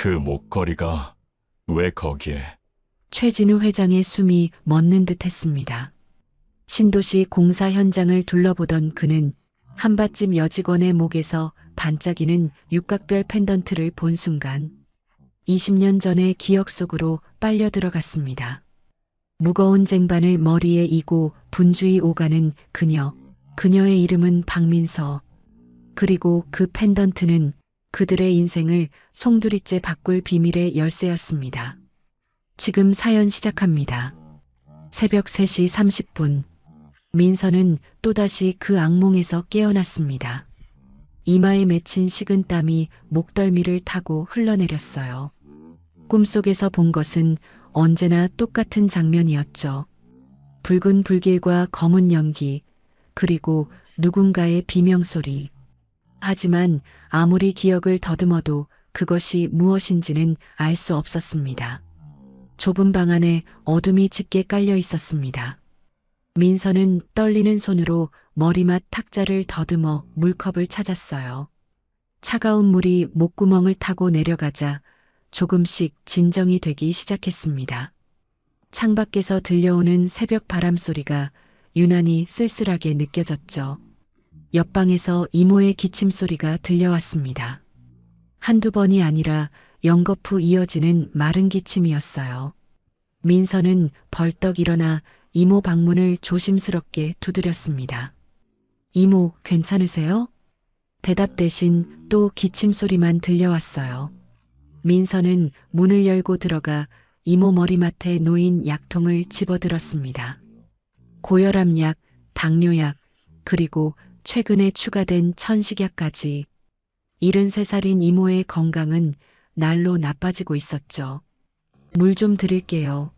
그 목걸이가 왜 거기에? 최진우 회장의 숨이 멎는 듯 했습니다. 신도시 공사 현장을 둘러보던 그는 한밭집 여직원의 목에서 반짝이는 육각별 펜던트를 본 순간 20년 전의 기억 속으로 빨려 들어갔습니다. 무거운 쟁반을 머리에 이고 분주히 오가는 그녀. 그녀의 이름은 박민서. 그리고 그 펜던트는 그들의 인생을 송두리째 바꿀 비밀의 열쇠였습니다. 지금 사연 시작합니다. 새벽 3시 30분. 민서는 또다시 그 악몽에서 깨어났습니다. 이마에 맺힌 식은땀이 목덜미를 타고 흘러내렸어요. 꿈속에서 본 것은 언제나 똑같은 장면이었죠. 붉은 불길과 검은 연기, 그리고 누군가의 비명소리. 하지만 아무리 기억을 더듬어도 그것이 무엇인지는 알 수 없었습니다. 좁은 방 안에 어둠이 짙게 깔려 있었습니다. 민서는 떨리는 손으로 머리맡 탁자를 더듬어 물컵을 찾았어요. 차가운 물이 목구멍을 타고 내려가자 조금씩 진정이 되기 시작했습니다. 창밖에서 들려오는 새벽 바람 소리가 유난히 쓸쓸하게 느껴졌죠. 옆방에서 이모의 기침 소리가 들려왔습니다. 한두 번이 아니라 연거푸 이어지는 마른 기침이었어요. 민서는 벌떡 일어나 이모 방문을 조심스럽게 두드렸습니다. 이모, 괜찮으세요? 대답 대신 또 기침 소리만 들려왔어요. 민서는 문을 열고 들어가 이모 머리맡에 놓인 약통을 집어들었습니다. 고혈압약, 당뇨약, 그리고 최근에 추가된 천식약까지. 73살인 이모의 건강은 날로 나빠지고 있었죠. 물 좀 드릴게요.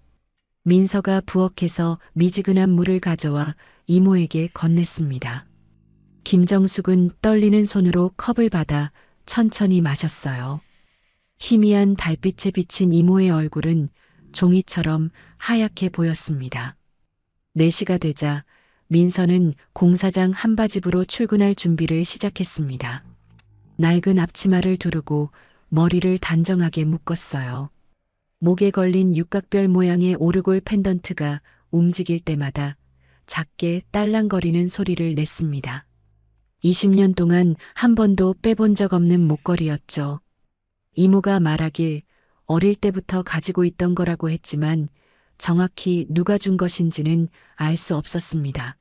민서가 부엌에서 미지근한 물을 가져와 이모에게 건넸습니다. 김정숙은 떨리는 손으로 컵을 받아 천천히 마셨어요. 희미한 달빛에 비친 이모의 얼굴은 종이처럼 하얗게 보였습니다. 4시가 되자 민서는 공사장 한바집으로 출근할 준비를 시작했습니다. 낡은 앞치마를 두르고 머리를 단정하게 묶었어요. 목에 걸린 육각별 모양의 오르골 펜던트가 움직일 때마다 작게 딸랑거리는 소리를 냈습니다. 20년 동안 한 번도 빼본 적 없는 목걸이였죠. 이모가 말하길 어릴 때부터 가지고 있던 거라고 했지만 정확히 누가 준 것인지는 알 수 없었습니다.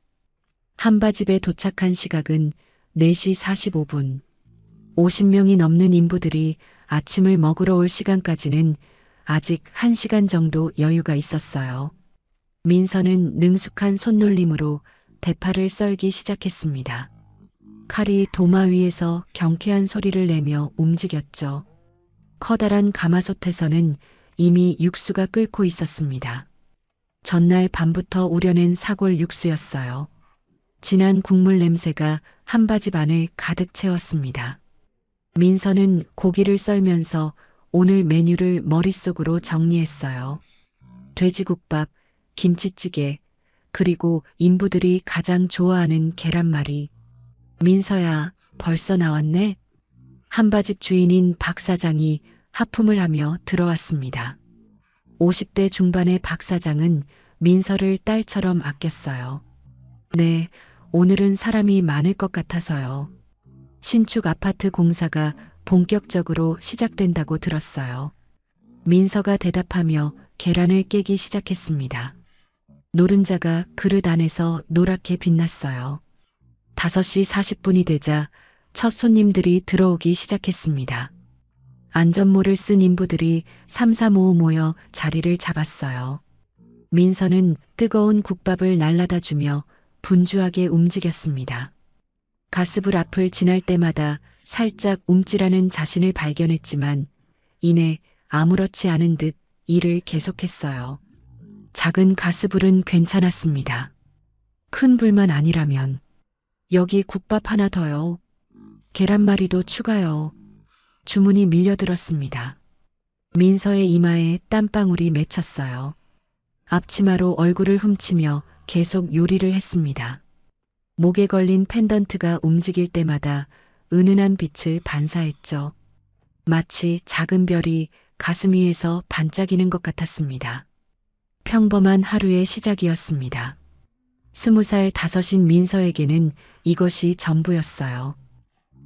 한바집에 도착한 시각은 4시 45분. 50명이 넘는 인부들이 아침을 먹으러 올 시간까지는 아직 1시간 정도 여유가 있었어요. 민서는 능숙한 손놀림으로 대파를 썰기 시작했습니다. 칼이 도마 위에서 경쾌한 소리를 내며 움직였죠. 커다란 가마솥에서는 이미 육수가 끓고 있었습니다. 전날 밤부터 우려낸 사골 육수였어요. 진한 국물 냄새가 한바집 안을 가득 채웠습니다. 민서는 고기를 썰면서 오늘 메뉴를 머릿속으로 정리했어요. 돼지국밥, 김치찌개, 그리고 인부들이 가장 좋아하는 계란말이. 민서야, 벌써 나왔네? 한바집 주인인 박 사장이 하품을 하며 들어왔습니다. 50대 중반의 박 사장은 민서를 딸처럼 아꼈어요. 네, 오늘은 사람이 많을 것 같아서요. 신축 아파트 공사가 본격적으로 시작된다고 들었어요. 민서가 대답하며 계란을 깨기 시작했습니다. 노른자가 그릇 안에서 노랗게 빛났어요. 5시 40분이 되자 첫 손님들이 들어오기 시작했습니다. 안전모를 쓴 인부들이 삼삼오오 모여 자리를 잡았어요. 민서는 뜨거운 국밥을 날라다 주며 분주하게 움직였습니다. 가스불 앞을 지날 때마다 살짝 움찔하는 자신을 발견했지만 이내 아무렇지 않은 듯 일을 계속했어요. 작은 가스불은 괜찮았습니다. 큰 불만 아니라면. 여기 국밥 하나 더요. 계란말이도 추가요. 주문이 밀려들었습니다. 민서의 이마에 땀방울이 맺혔어요. 앞치마로 얼굴을 훔치며 계속 요리를 했습니다. 목에 걸린 펜던트가 움직일 때마다 은은한 빛을 반사했죠. 마치 작은 별이 가슴 위에서 반짝이는 것 같았습니다. 평범한 하루의 시작이었습니다. 20살 다섯인 민서에게는 이것이 전부였어요.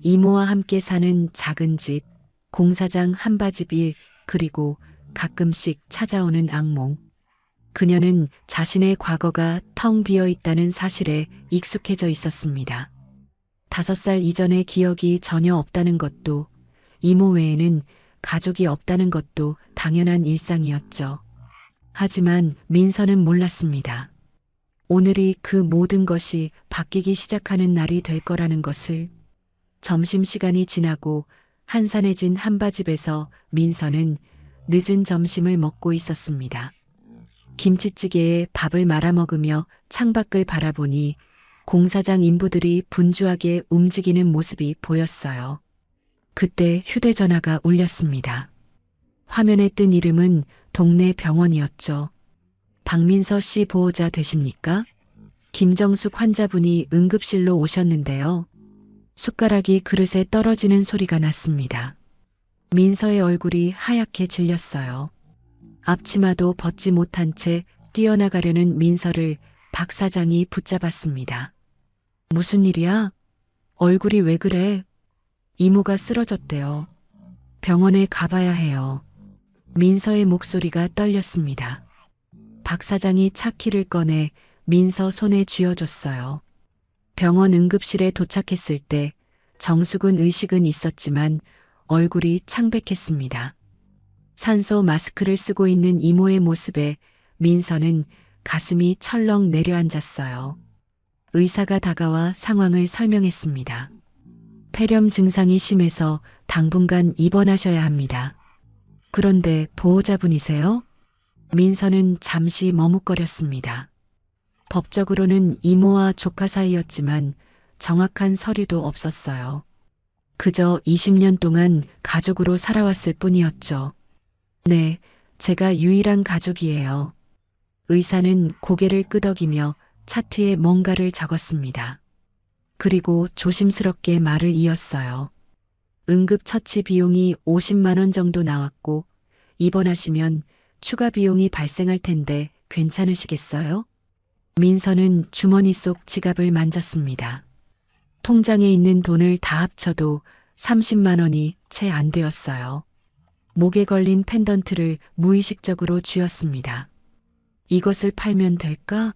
이모와 함께 사는 작은 집, 공사장 한바집 일, 그리고 가끔씩 찾아오는 악몽. 그녀는 자신의 과거가 텅 비어 있다는 사실에 익숙해져 있었습니다. 5살 이전의 기억이 전혀 없다는 것도, 이모 외에는 가족이 없다는 것도 당연한 일상이었죠. 하지만 민서는 몰랐습니다. 오늘이 그 모든 것이 바뀌기 시작하는 날이 될 거라는 것을. 점심시간이 지나고 한산해진 한바집에서 민서는 늦은 점심을 먹고 있었습니다. 김치찌개에 밥을 말아 먹으며 창밖을 바라보니 공사장 인부들이 분주하게 움직이는 모습이 보였어요. 그때 휴대전화가 울렸습니다. 화면에 뜬 이름은 동네 병원이었죠. 박민서 씨 보호자 되십니까? 김정숙 환자분이 응급실로 오셨는데요. 숟가락이 그릇에 떨어지는 소리가 났습니다. 민서의 얼굴이 하얗게 질렸어요. 앞치마도 벗지 못한 채 뛰어나가려는 민서를 박 사장이 붙잡았습니다. 무슨 일이야? 얼굴이 왜 그래? 이모가 쓰러졌대요. 병원에 가봐야 해요. 민서의 목소리가 떨렸습니다. 박 사장이 차 키를 꺼내 민서 손에 쥐어줬어요. 병원 응급실에 도착했을 때 정숙은 의식은 있었지만 얼굴이 창백했습니다. 산소 마스크를 쓰고 있는 이모의 모습에 민서는 가슴이 철렁 내려앉았어요. 의사가 다가와 상황을 설명했습니다. 폐렴 증상이 심해서 당분간 입원하셔야 합니다. 그런데 보호자분이세요? 민서는 잠시 머뭇거렸습니다. 법적으로는 이모와 조카 사이였지만 정확한 서류도 없었어요. 그저 20년 동안 가족으로 살아왔을 뿐이었죠. 네, 제가 유일한 가족이에요. 의사는 고개를 끄덕이며 차트에 뭔가를 적었습니다. 그리고 조심스럽게 말을 이었어요. 응급처치 비용이 50만 원 정도 나왔고 입원하시면 추가 비용이 발생할 텐데 괜찮으시겠어요? 민서는 주머니 속 지갑을 만졌습니다. 통장에 있는 돈을 다 합쳐도 30만 원이 채 안 되었어요. 목에 걸린 펜던트를 무의식적으로 쥐었습니다. 이것을 팔면 될까?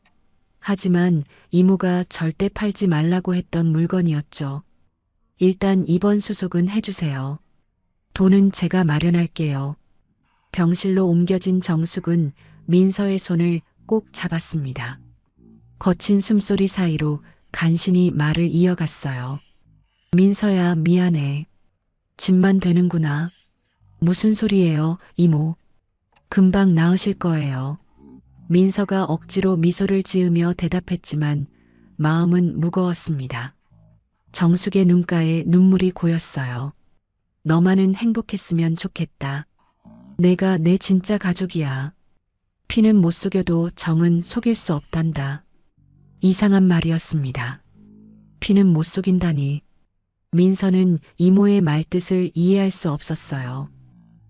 하지만 이모가 절대 팔지 말라고 했던 물건이었죠. 일단 입원 수속은 해주세요. 돈은 제가 마련할게요. 병실로 옮겨진 정숙은 민서의 손을 꼭 잡았습니다. 거친 숨소리 사이로 간신히 말을 이어갔어요. 민서야, 미안해. 집만 되는구나. 무슨 소리예요, 이모. 금방 나으실 거예요. 민서가 억지로 미소를 지으며 대답했지만 마음은 무거웠습니다. 정숙의 눈가에 눈물이 고였어요. 너만은 행복했으면 좋겠다. 내가 내 진짜 가족이야. 피는 못 속여도 정은 속일 수 없단다. 이상한 말이었습니다. 피는 못 속인다니. 민서는 이모의 말뜻을 이해할 수 없었어요.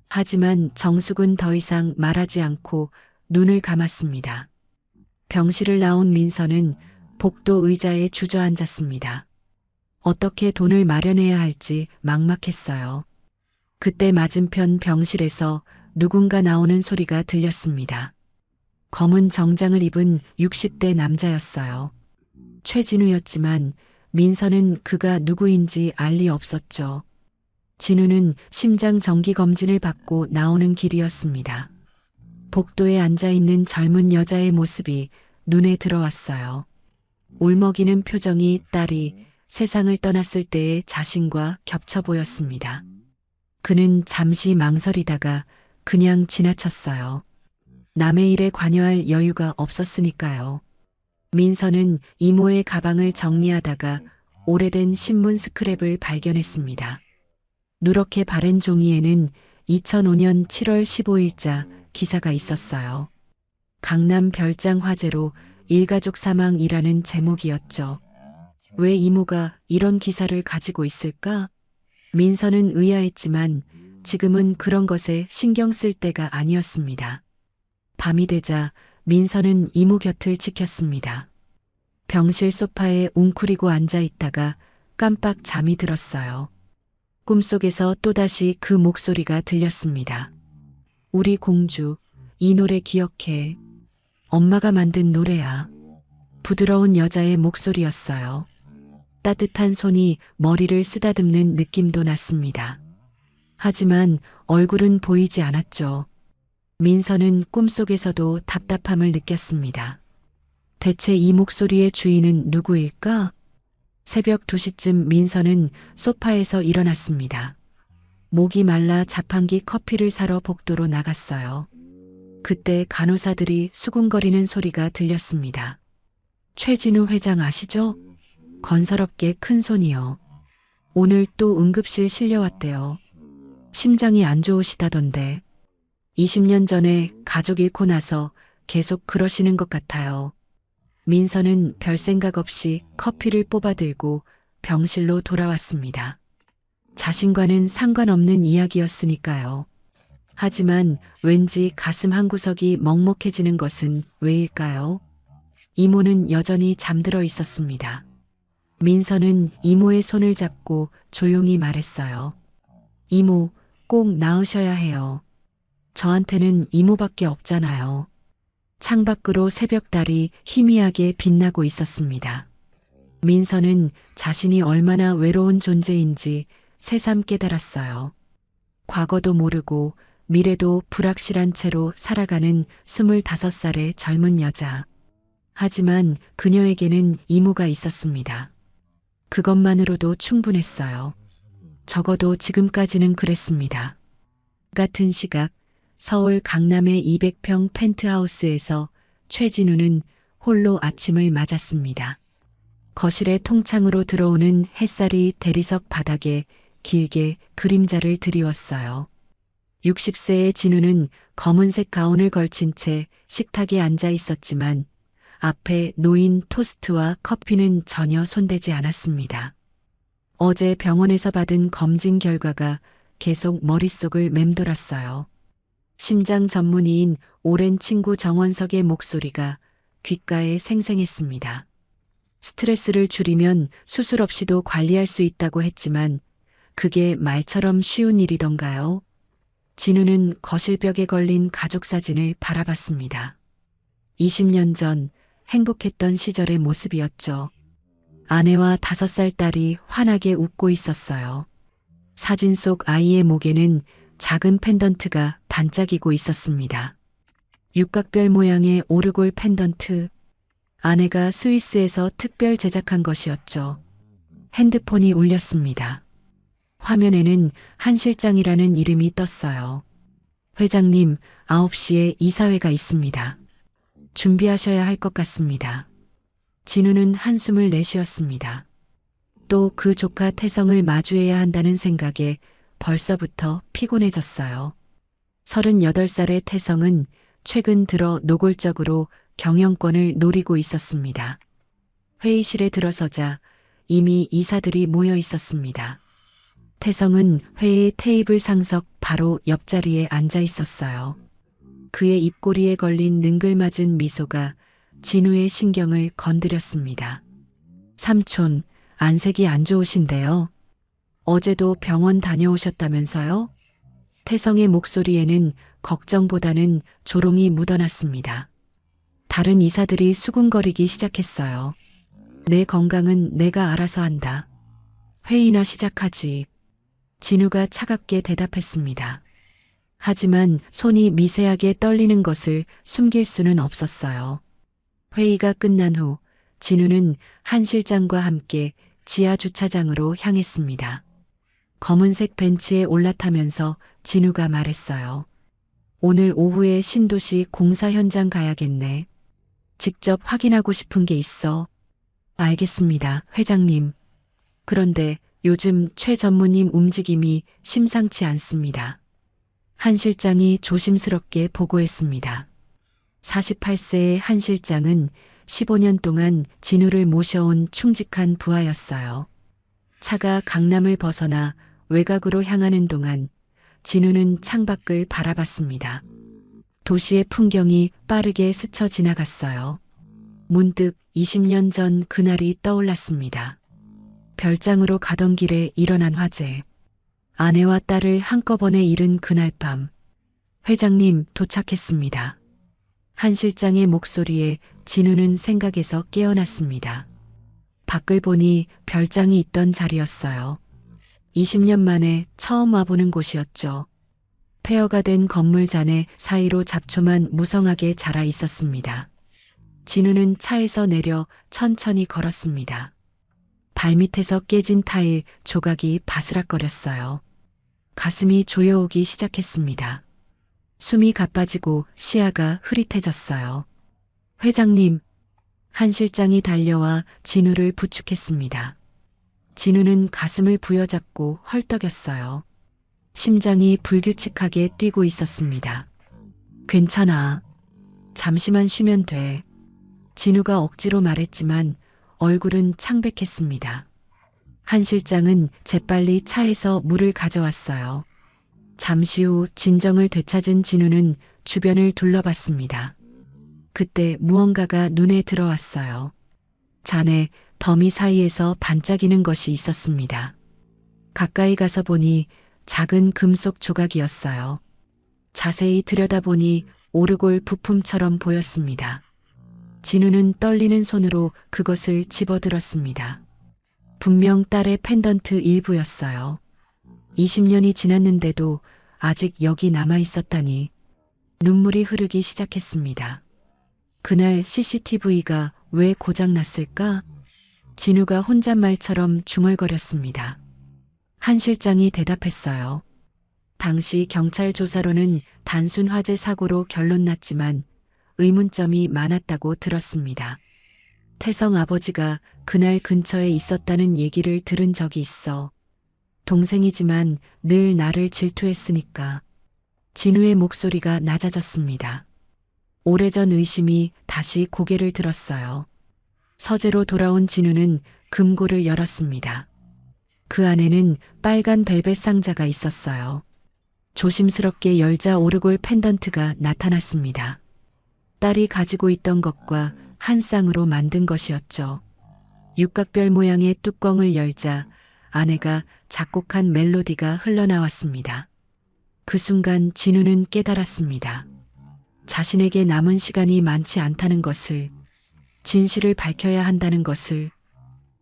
하지만 정숙은 더 이상 말하지 않고 눈을 감았습니다. 병실을 나온 민서는 복도 의자에 주저앉았습니다. 어떻게 돈을 마련해야 할지 막막했어요. 그때 맞은편 병실에서 누군가 나오는 소리가 들렸습니다. 검은 정장을 입은 60대 남자였어요. 최진우였지만 민서는 그가 누구인지 알 리 없었죠. 진우는 심장 정기 검진을 받고 나오는 길이었습니다. 복도에 앉아있는 젊은 여자의 모습이 눈에 들어왔어요. 울먹이는 표정이 딸이 세상을 떠났을 때의 자신과 겹쳐 보였습니다. 그는 잠시 망설이다가 그냥 지나쳤어요. 남의 일에 관여할 여유가 없었으니까요. 민서는 이모의 가방을 정리하다가 오래된 신문 스크랩을 발견했습니다. 누렇게 바랜 종이에는 2005년 7월 15일자 기사가 있었어요. 강남 별장 화재로 일가족 사망이라는 제목이었죠. 왜 이모가 이런 기사를 가지고 있을까? 민서는 의아했지만 지금은 그런 것에 신경 쓸 때가 아니었습니다. 밤이 되자 민서는 이모 곁을 지켰습니다. 병실 소파에 웅크리고 앉아 있다가 깜빡 잠이 들었어요. 꿈속에서 또다시 그 목소리가 들렸습니다. 우리 공주, 이 노래 기억해. 엄마가 만든 노래야. 부드러운 여자의 목소리였어요. 따뜻한 손이 머리를 쓰다듬는 느낌도 났습니다. 하지만 얼굴은 보이지 않았죠. 민서는 꿈속에서도 답답함을 느꼈습니다. 대체 이 목소리의 주인은 누구일까? 새벽 2시쯤 민서는 소파에서 일어났습니다. 목이 말라 자판기 커피를 사러 복도로 나갔어요. 그때 간호사들이 수군거리는 소리가 들렸습니다. 최진우 회장 아시죠? 건설업계 큰손이요. 오늘 또 응급실 실려왔대요. 심장이 안 좋으시다던데. 20년 전에 가족 잃고 나서 계속 그러시는 것 같아요. 민서는 별 생각 없이 커피를 뽑아 들고 병실로 돌아왔습니다. 자신과는 상관없는 이야기였으니까요. 하지만 왠지 가슴 한구석이 먹먹해지는 것은 왜일까요? 이모는 여전히 잠들어 있었습니다. 민서는 이모의 손을 잡고 조용히 말했어요. 이모, 꼭 나으셔야 해요. 저한테는 이모밖에 없잖아요. 창밖으로 새벽달이 희미하게 빛나고 있었습니다. 민서는 자신이 얼마나 외로운 존재인지 새삼 깨달았어요. 과거도 모르고 미래도 불확실한 채로 살아가는 25살의 젊은 여자. 하지만 그녀에게는 이모가 있었습니다. 그것만으로도 충분했어요. 적어도 지금까지는 그랬습니다. 같은 시각 서울 강남의 200평 펜트하우스에서 최진우는 홀로 아침을 맞았습니다. 거실의 통창으로 들어오는 햇살이 대리석 바닥에 길게 그림자를 드리웠어요. 60세의 진우는 검은색 가운을 걸친 채 식탁에 앉아 있었지만 앞에 놓인 토스트와 커피는 전혀 손대지 않았습니다. 어제 병원에서 받은 검진 결과가 계속 머릿속을 맴돌았어요. 심장 전문의인 오랜 친구 정원석의 목소리가 귓가에 생생했습니다. 스트레스를 줄이면 수술 없이도 관리할 수 있다고 했지만 그게 말처럼 쉬운 일이던가요? 진우는 거실벽에 걸린 가족 사진을 바라봤습니다. 20년 전 행복했던 시절의 모습이었죠. 아내와 5살 딸이 환하게 웃고 있었어요. 사진 속 아이의 목에는 작은 펜던트가 반짝이고 있었습니다. 육각별 모양의 오르골 펜던트. 아내가 스위스에서 특별 제작한 것이었죠. 핸드폰이 울렸습니다. 화면에는 한 실장이라는 이름이 떴어요. 회장님, 9시에 이사회가 있습니다. 준비하셔야 할 것 같습니다. 진우는 한숨을 내쉬었습니다. 또 그 조카 태성을 마주해야 한다는 생각에 벌써부터 피곤해졌어요. 38살의 태성은 최근 들어 노골적으로 경영권을 노리고 있었습니다. 회의실에 들어서자 이미 이사들이 모여 있었습니다. 태성은 회의 테이블 상석 바로 옆자리에 앉아 있었어요. 그의 입꼬리에 걸린 능글맞은 미소가 진우의 신경을 건드렸습니다. 삼촌, 안색이 안 좋으신데요. 어제도 병원 다녀오셨다면서요? 태성의 목소리에는 걱정보다는 조롱이 묻어났습니다. 다른 이사들이 수군거리기 시작했어요. 내 건강은 내가 알아서 한다. 회의나 시작하지. 진우가 차갑게 대답했습니다. 하지만 손이 미세하게 떨리는 것을 숨길 수는 없었어요. 회의가 끝난 후 진우는 한 실장과 함께 지하 주차장으로 향했습니다. 검은색 벤치에 올라타면서 진우가 말했어요. 오늘 오후에 신도시 공사 현장 가야겠네. 직접 확인하고 싶은 게 있어. 알겠습니다, 회장님. 그런데 요즘 최 전무님 움직임이 심상치 않습니다. 한 실장이 조심스럽게 보고했습니다. 48세의 한 실장은 15년 동안 진우를 모셔온 충직한 부하였어요. 차가 강남을 벗어나 외곽으로 향하는 동안 진우는 창밖을 바라봤습니다. 도시의 풍경이 빠르게 스쳐 지나갔어요. 문득 20년 전 그날이 떠올랐습니다. 별장으로 가던 길에 일어난 화재. 아내와 딸을 한꺼번에 잃은 그날 밤. 회장님 도착했습니다. 한 실장의 목소리에 진우는 생각에서 깨어났습니다. 밖을 보니 별장이 있던 자리였어요. 20년 만에 처음 와보는 곳이었죠. 폐허가 된 건물 잔해 사이로 잡초만 무성하게 자라 있었습니다. 진우는 차에서 내려 천천히 걸었습니다. 발밑에서 깨진 타일 조각이 바스락거렸어요. 가슴이 조여오기 시작했습니다. 숨이 가빠지고 시야가 흐릿해졌어요. 회장님, 한 실장이 달려와 진우를 부축했습니다. 진우는 가슴을 부여잡고 헐떡였어요. 심장이 불규칙하게 뛰고 있었습니다. 괜찮아. 잠시만 쉬면 돼. 진우가 억지로 말했지만 얼굴은 창백했습니다. 한 실장은 재빨리 차에서 물을 가져왔어요. 잠시 후 진정을 되찾은 진우는 주변을 둘러봤습니다. 그때 무언가가 눈에 들어왔어요. 잔해 더미 사이에서 반짝이는 것이 있었습니다. 가까이 가서 보니 작은 금속 조각이었어요. 자세히 들여다보니 오르골 부품처럼 보였습니다. 진우는 떨리는 손으로 그것을 집어들었습니다. 분명 딸의 펜던트 일부였어요. 20년이 지났는데도 아직 여기 남아 있었다니. 눈물이 흐르기 시작했습니다. 그날 CCTV가 왜 고장났을까? 진우가 혼잣말처럼 중얼거렸습니다. 한 실장이 대답했어요. 당시 경찰 조사로는 단순 화재 사고로 결론 났지만 의문점이 많았다고 들었습니다. 태성 아버지가 그날 근처에 있었다는 얘기를 들은 적이 있어. 동생이지만 늘 나를 질투했으니까. 진우의 목소리가 낮아졌습니다. 오래전 의심이 다시 고개를 들었어요. 서재로 돌아온 진우는 금고를 열었습니다. 그 안에는 빨간 벨벳 상자가 있었어요. 조심스럽게 열자 오르골 펜던트가 나타났습니다. 딸이 가지고 있던 것과 한 쌍으로 만든 것이었죠. 육각별 모양의 뚜껑을 열자 아내가 작곡한 멜로디가 흘러나왔습니다. 그 순간 진우는 깨달았습니다. 자신에게 남은 시간이 많지 않다는 것을, 진실을 밝혀야 한다는 것을,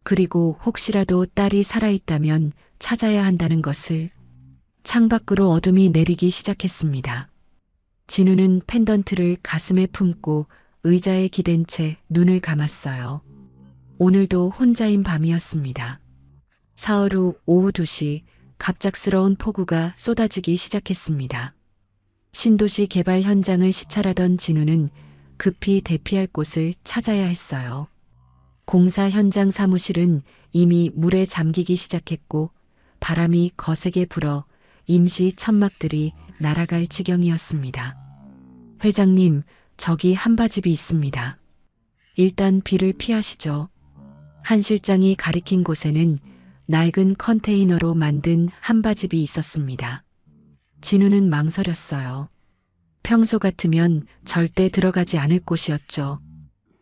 그리고 혹시라도 딸이 살아있다면 찾아야 한다는 것을. 창밖으로 어둠이 내리기 시작했습니다. 진우는 펜던트를 가슴에 품고 의자에 기댄 채 눈을 감았어요. 오늘도 혼자인 밤이었습니다. 사흘 후 오후 2시 갑작스러운 폭우가 쏟아지기 시작했습니다. 신도시 개발 현장을 시찰하던 진우는 급히 대피할 곳을 찾아야 했어요. 공사 현장 사무실은 이미 물에 잠기기 시작했고 바람이 거세게 불어 임시 천막들이 날아갈 지경이었습니다. 회장님, 저기 한바집이 있습니다. 일단 비를 피하시죠. 한 실장이 가리킨 곳에는 낡은 컨테이너로 만든 한바집이 있었습니다. 진우는 망설였어요. 평소 같으면 절대 들어가지 않을 곳이었죠.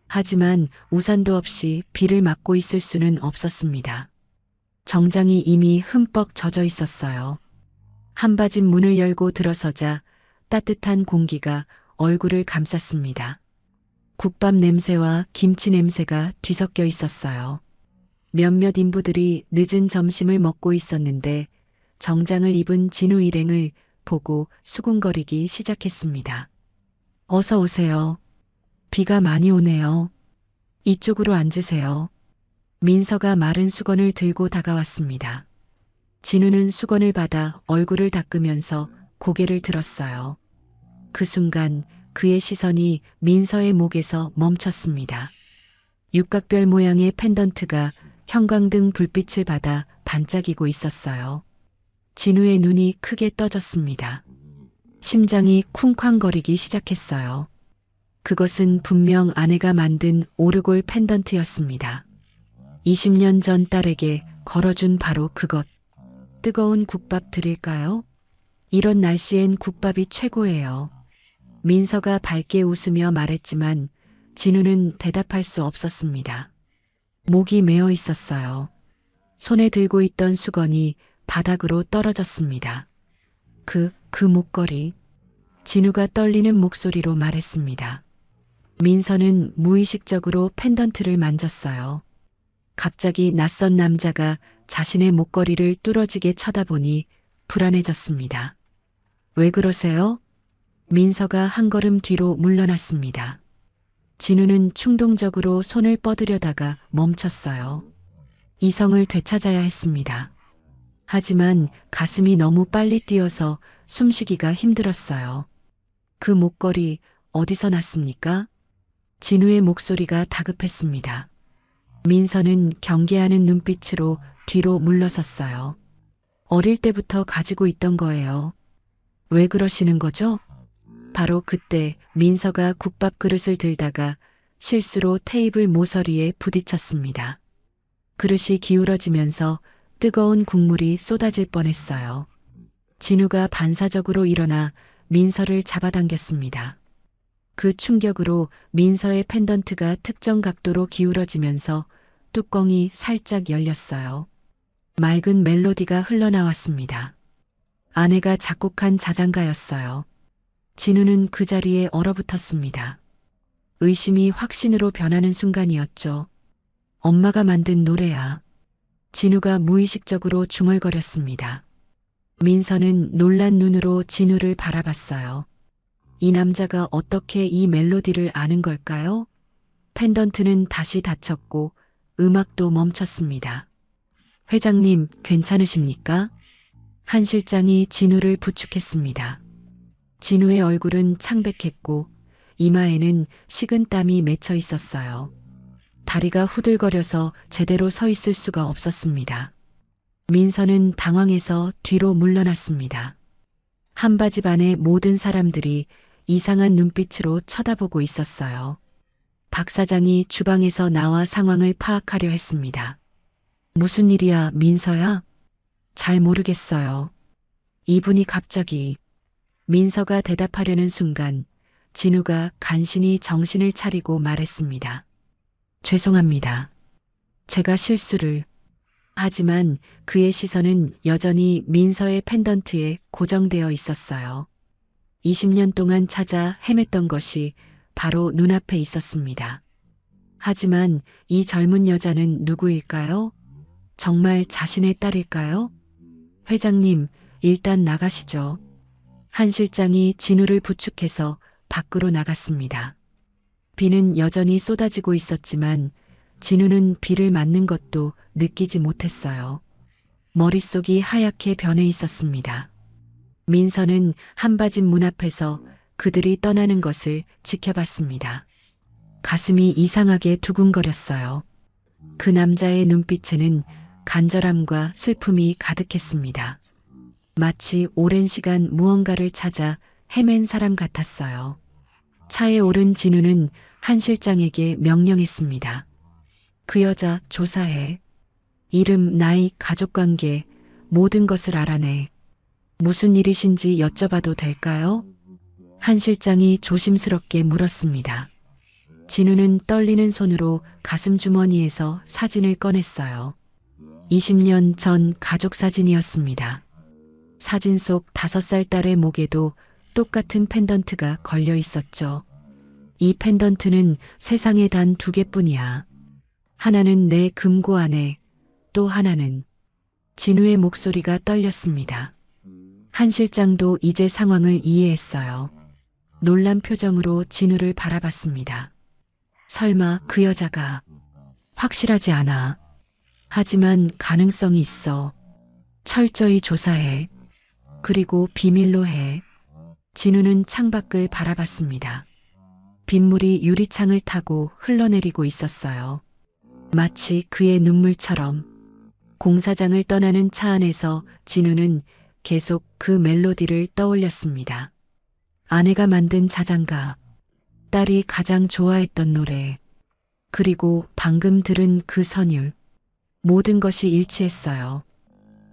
하지만 우산도 없이 비를 맞고 있을 수는 없었습니다. 정장이 이미 흠뻑 젖어 있었어요. 한바집 문을 열고 들어서자 따뜻한 공기가 얼굴을 감쌌습니다. 국밥 냄새와 김치 냄새가 뒤섞여 있었어요. 몇몇 인부들이 늦은 점심을 먹고 있었는데 정장을 입은 진우 일행을 보고 수군거리기 시작했습니다. 어서 오세요. 비가 많이 오네요. 이쪽으로 앉으세요. 민서가 마른 수건을 들고 다가왔습니다. 진우는 수건을 받아 얼굴을 닦으면서 고개를 들었어요. 그 순간 그의 시선이 민서의 목에서 멈췄습니다. 육각별 모양의 펜던트가 형광등 불빛을 받아 반짝이고 있었어요. 진우의 눈이 크게 떠졌습니다. 심장이 쿵쾅거리기 시작했어요. 그것은 분명 아내가 만든 오르골 펜던트였습니다. 20년 전 딸에게 걸어준 바로 그것. 뜨거운 국밥 드릴까요? 이런 날씨엔 국밥이 최고예요. 민서가 밝게 웃으며 말했지만 진우는 대답할 수 없었습니다. 목이 메어 있었어요. 손에 들고 있던 수건이 바닥으로 떨어졌습니다. 그 목걸이. 진우가 떨리는 목소리로 말했습니다. 민서는 무의식적으로 펜던트를 만졌어요. 갑자기 낯선 남자가 자신의 목걸이를 뚫어지게 쳐다보니 불안해졌습니다. 왜 그러세요? 민서가 한 걸음 뒤로 물러났습니다. 진우는 충동적으로 손을 뻗으려다가 멈췄어요. 이성을 되찾아야 했습니다. 하지만 가슴이 너무 빨리 뛰어서 숨쉬기가 힘들었어요. 그 목걸이 어디서 났습니까? 진우의 목소리가 다급했습니다. 민서는 경계하는 눈빛으로 뒤로 물러섰어요. 어릴 때부터 가지고 있던 거예요. 왜 그러시는 거죠? 바로 그때 민서가 국밥 그릇을 들다가 실수로 테이블 모서리에 부딪혔습니다. 그릇이 기울어지면서 뜨거운 국물이 쏟아질 뻔했어요. 진우가 반사적으로 일어나 민서를 잡아당겼습니다. 그 충격으로 민서의 펜던트가 특정 각도로 기울어지면서 뚜껑이 살짝 열렸어요. 맑은 멜로디가 흘러나왔습니다. 아내가 작곡한 자장가였어요. 진우는 그 자리에 얼어붙었습니다. 의심이 확신으로 변하는 순간이었죠. 엄마가 만든 노래야. 진우가 무의식적으로 중얼거렸습니다. 민서는 놀란 눈으로 진우를 바라봤어요. 이 남자가 어떻게 이 멜로디를 아는 걸까요? 펜던트는 다시 닫혔고 음악도 멈췄습니다. 회장님, 괜찮으십니까? 한 실장이 진우를 부축했습니다. 진우의 얼굴은 창백했고 이마에는 식은 땀이 맺혀 있었어요. 다리가 후들거려서 제대로 서 있을 수가 없었습니다. 민서는 당황해서 뒤로 물러났습니다. 한바지 반의 모든 사람들이 이상한 눈빛으로 쳐다보고 있었어요. 박 사장이 주방에서 나와 상황을 파악하려 했습니다. 무슨 일이야, 민서야? 잘 모르겠어요. 이분이 갑자기. 민서가 대답하려는 순간 진우가 간신히 정신을 차리고 말했습니다. 죄송합니다. 제가 실수를. 하지만 그의 시선은 여전히 민서의 펜던트에 고정되어 있었어요. 20년 동안 찾아 헤맸던 것이 바로 눈앞에 있었습니다. 하지만 이 젊은 여자는 누구일까요? 정말 자신의 딸일까요? 회장님, 일단 나가시죠. 한 실장이 진우를 부축해서 밖으로 나갔습니다. 비는 여전히 쏟아지고 있었지만 진우는 비를 맞는 것도 느끼지 못했어요. 머릿속이 하얗게 변해 있었습니다. 민서는 한바집 문 앞에서 그들이 떠나는 것을 지켜봤습니다. 가슴이 이상하게 두근거렸어요. 그 남자의 눈빛에는 간절함과 슬픔이 가득했습니다. 마치 오랜 시간 무언가를 찾아 헤맨 사람 같았어요. 차에 오른 진우는 한 실장에게 명령했습니다. 그 여자 조사해. 이름, 나이, 가족관계, 모든 것을 알아내. 무슨 일이신지 여쭤봐도 될까요? 한 실장이 조심스럽게 물었습니다. 진우는 떨리는 손으로 가슴 주머니에서 사진을 꺼냈어요. 20년 전 가족 사진이었습니다. 사진 속 5살 딸의 목에도 똑같은 펜던트가 걸려 있었죠. 이 펜던트는 세상에 단 2개뿐이야. 하나는 내 금고 안에, 또 하나는. 진우의 목소리가 떨렸습니다. 한 실장도 이제 상황을 이해했어요. 놀란 표정으로 진우를 바라봤습니다. 설마 그 여자가. 확실하지 않아. 하지만 가능성이 있어. 철저히 조사해. 그리고 비밀로 해. 진우는 창밖을 바라봤습니다. 빗물이 유리창을 타고 흘러내리고 있었어요. 마치 그의 눈물처럼. 공사장을 떠나는 차 안에서 진우는 계속 그 멜로디를 떠올렸습니다. 아내가 만든 자장가, 딸이 가장 좋아했던 노래, 그리고 방금 들은 그 선율. 모든 것이 일치했어요.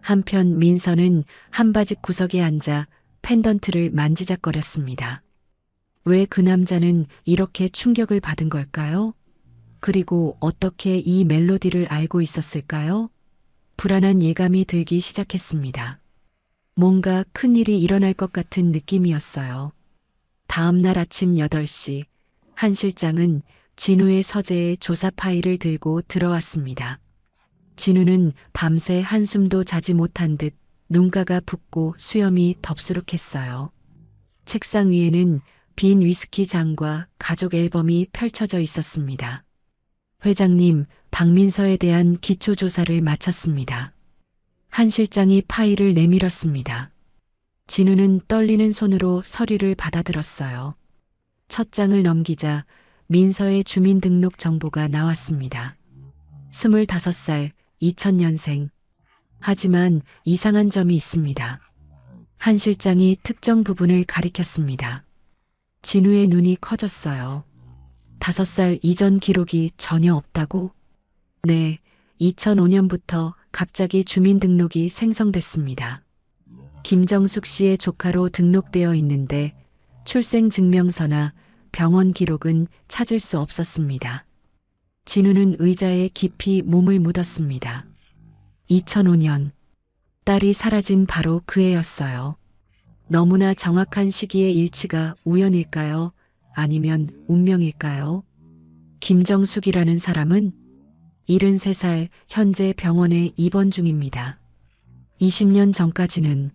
한편 민서는 한바집 구석에 앉아 펜던트를 만지작거렸습니다. 왜 그 남자는 이렇게 충격을 받은 걸까요? 그리고 어떻게 이 멜로디를 알고 있었을까요? 불안한 예감이 들기 시작했습니다. 뭔가 큰일이 일어날 것 같은 느낌이었어요. 다음 날 아침 8시, 한 실장은 진우의 서재에 조사 파일을 들고 들어왔습니다. 진우는 밤새 한숨도 자지 못한 듯 눈가가 붓고 수염이 덥수룩했어요. 책상 위에는 빈 위스키 잔과 가족 앨범이 펼쳐져 있었습니다. 회장님, 박민서에 대한 기초조사를 마쳤습니다. 한 실장이 파일을 내밀었습니다. 진우는 떨리는 손으로 서류를 받아들었어요. 첫 장을 넘기자 민서의 주민등록 정보가 나왔습니다. 25살, 2000년생. 하지만 이상한 점이 있습니다. 한 실장이 특정 부분을 가리켰습니다. 진우의 눈이 커졌어요. 5살 이전 기록이 전혀 없다고? 네, 2005년부터 갑자기 주민등록이 생성됐습니다. 김정숙 씨의 조카로 등록되어 있는데 출생증명서나 병원 기록은 찾을 수 없었습니다. 진우는 의자에 깊이 몸을 묻었습니다. 2005년, 딸이 사라진 바로 그 해였어요. 너무나 정확한 시기의 일치가 우연일까요? 아니면 운명일까요? 김정숙이라는 사람은 73살, 현재 병원에 입원 중입니다. 20년 전까지는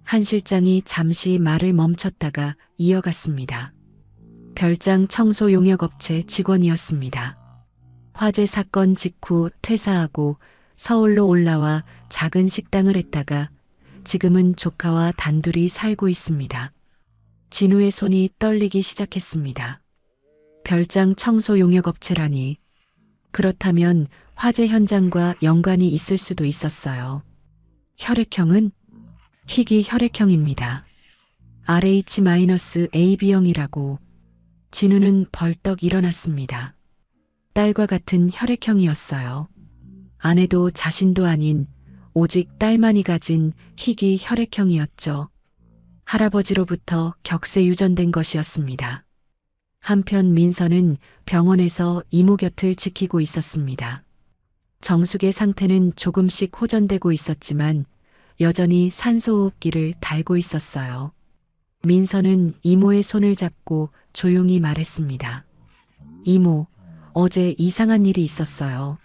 한 실장이 잠시 말을 멈췄다가 이어갔습니다. 별장 청소 용역업체 직원이었습니다. 화재 사건 직후 퇴사하고 서울로 올라와 작은 식당을 했다가 지금은 조카와 단둘이 살고 있습니다. 진우의 손이 떨리기 시작했습니다. 별장 청소 용역업체라니. 그렇다면 화재 현장과 연관이 있을 수도 있었어요. 혈액형은 희귀 혈액형입니다. RH-AB형이라고. 진우는 벌떡 일어났습니다. 딸과 같은 혈액형이었어요. 아내도 자신도 아닌 오직 딸만이 가진 희귀 혈액형이었죠. 할아버지로부터 격세 유전된 것이었습니다. 한편 민서는 병원에서 이모 곁을 지키고 있었습니다. 정숙의 상태는 조금씩 호전되고 있었지만 여전히 산소호흡기를 달고 있었어요. 민서는 이모의 손을 잡고 조용히 말했습니다. 이모, 어제 이상한 일이 있었어요.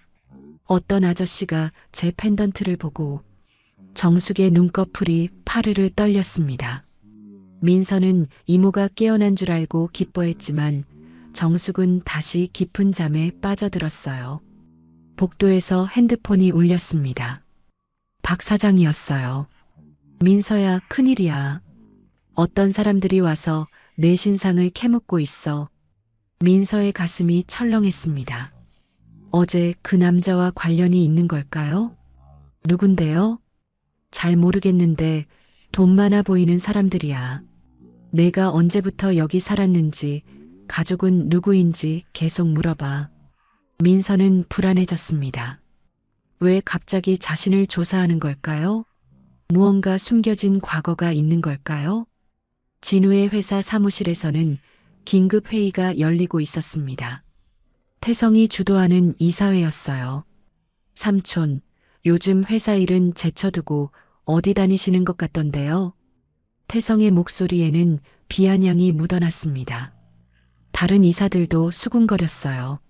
어떤 아저씨가 제 펜던트를 보고. 정숙의 눈꺼풀이 파르르 떨렸습니다. 민서는 이모가 깨어난 줄 알고 기뻐했지만 정숙은 다시 깊은 잠에 빠져들었어요. 복도에서 핸드폰이 울렸습니다. 박 사장이었어요. 민서야, 큰일이야. 어떤 사람들이 와서 내 신상을 캐묻고 있어. 민서의 가슴이 철렁했습니다. 어제 그 남자와 관련이 있는 걸까요? 누군데요? 잘 모르겠는데 돈 많아 보이는 사람들이야. 내가 언제부터 여기 살았는지, 가족은 누구인지 계속 물어봐. 민서는 불안해졌습니다. 왜 갑자기 자신을 조사하는 걸까요? 무언가 숨겨진 과거가 있는 걸까요? 진우의 회사 사무실에서는 긴급 회의가 열리고 있었습니다. 태성이 주도하는 이사회였어요. 삼촌, 요즘 회사 일은 제쳐두고 어디 다니시는 것 같던데요? 태성의 목소리에는 비아냥이 묻어났습니다. 다른 이사들도 수군거렸어요.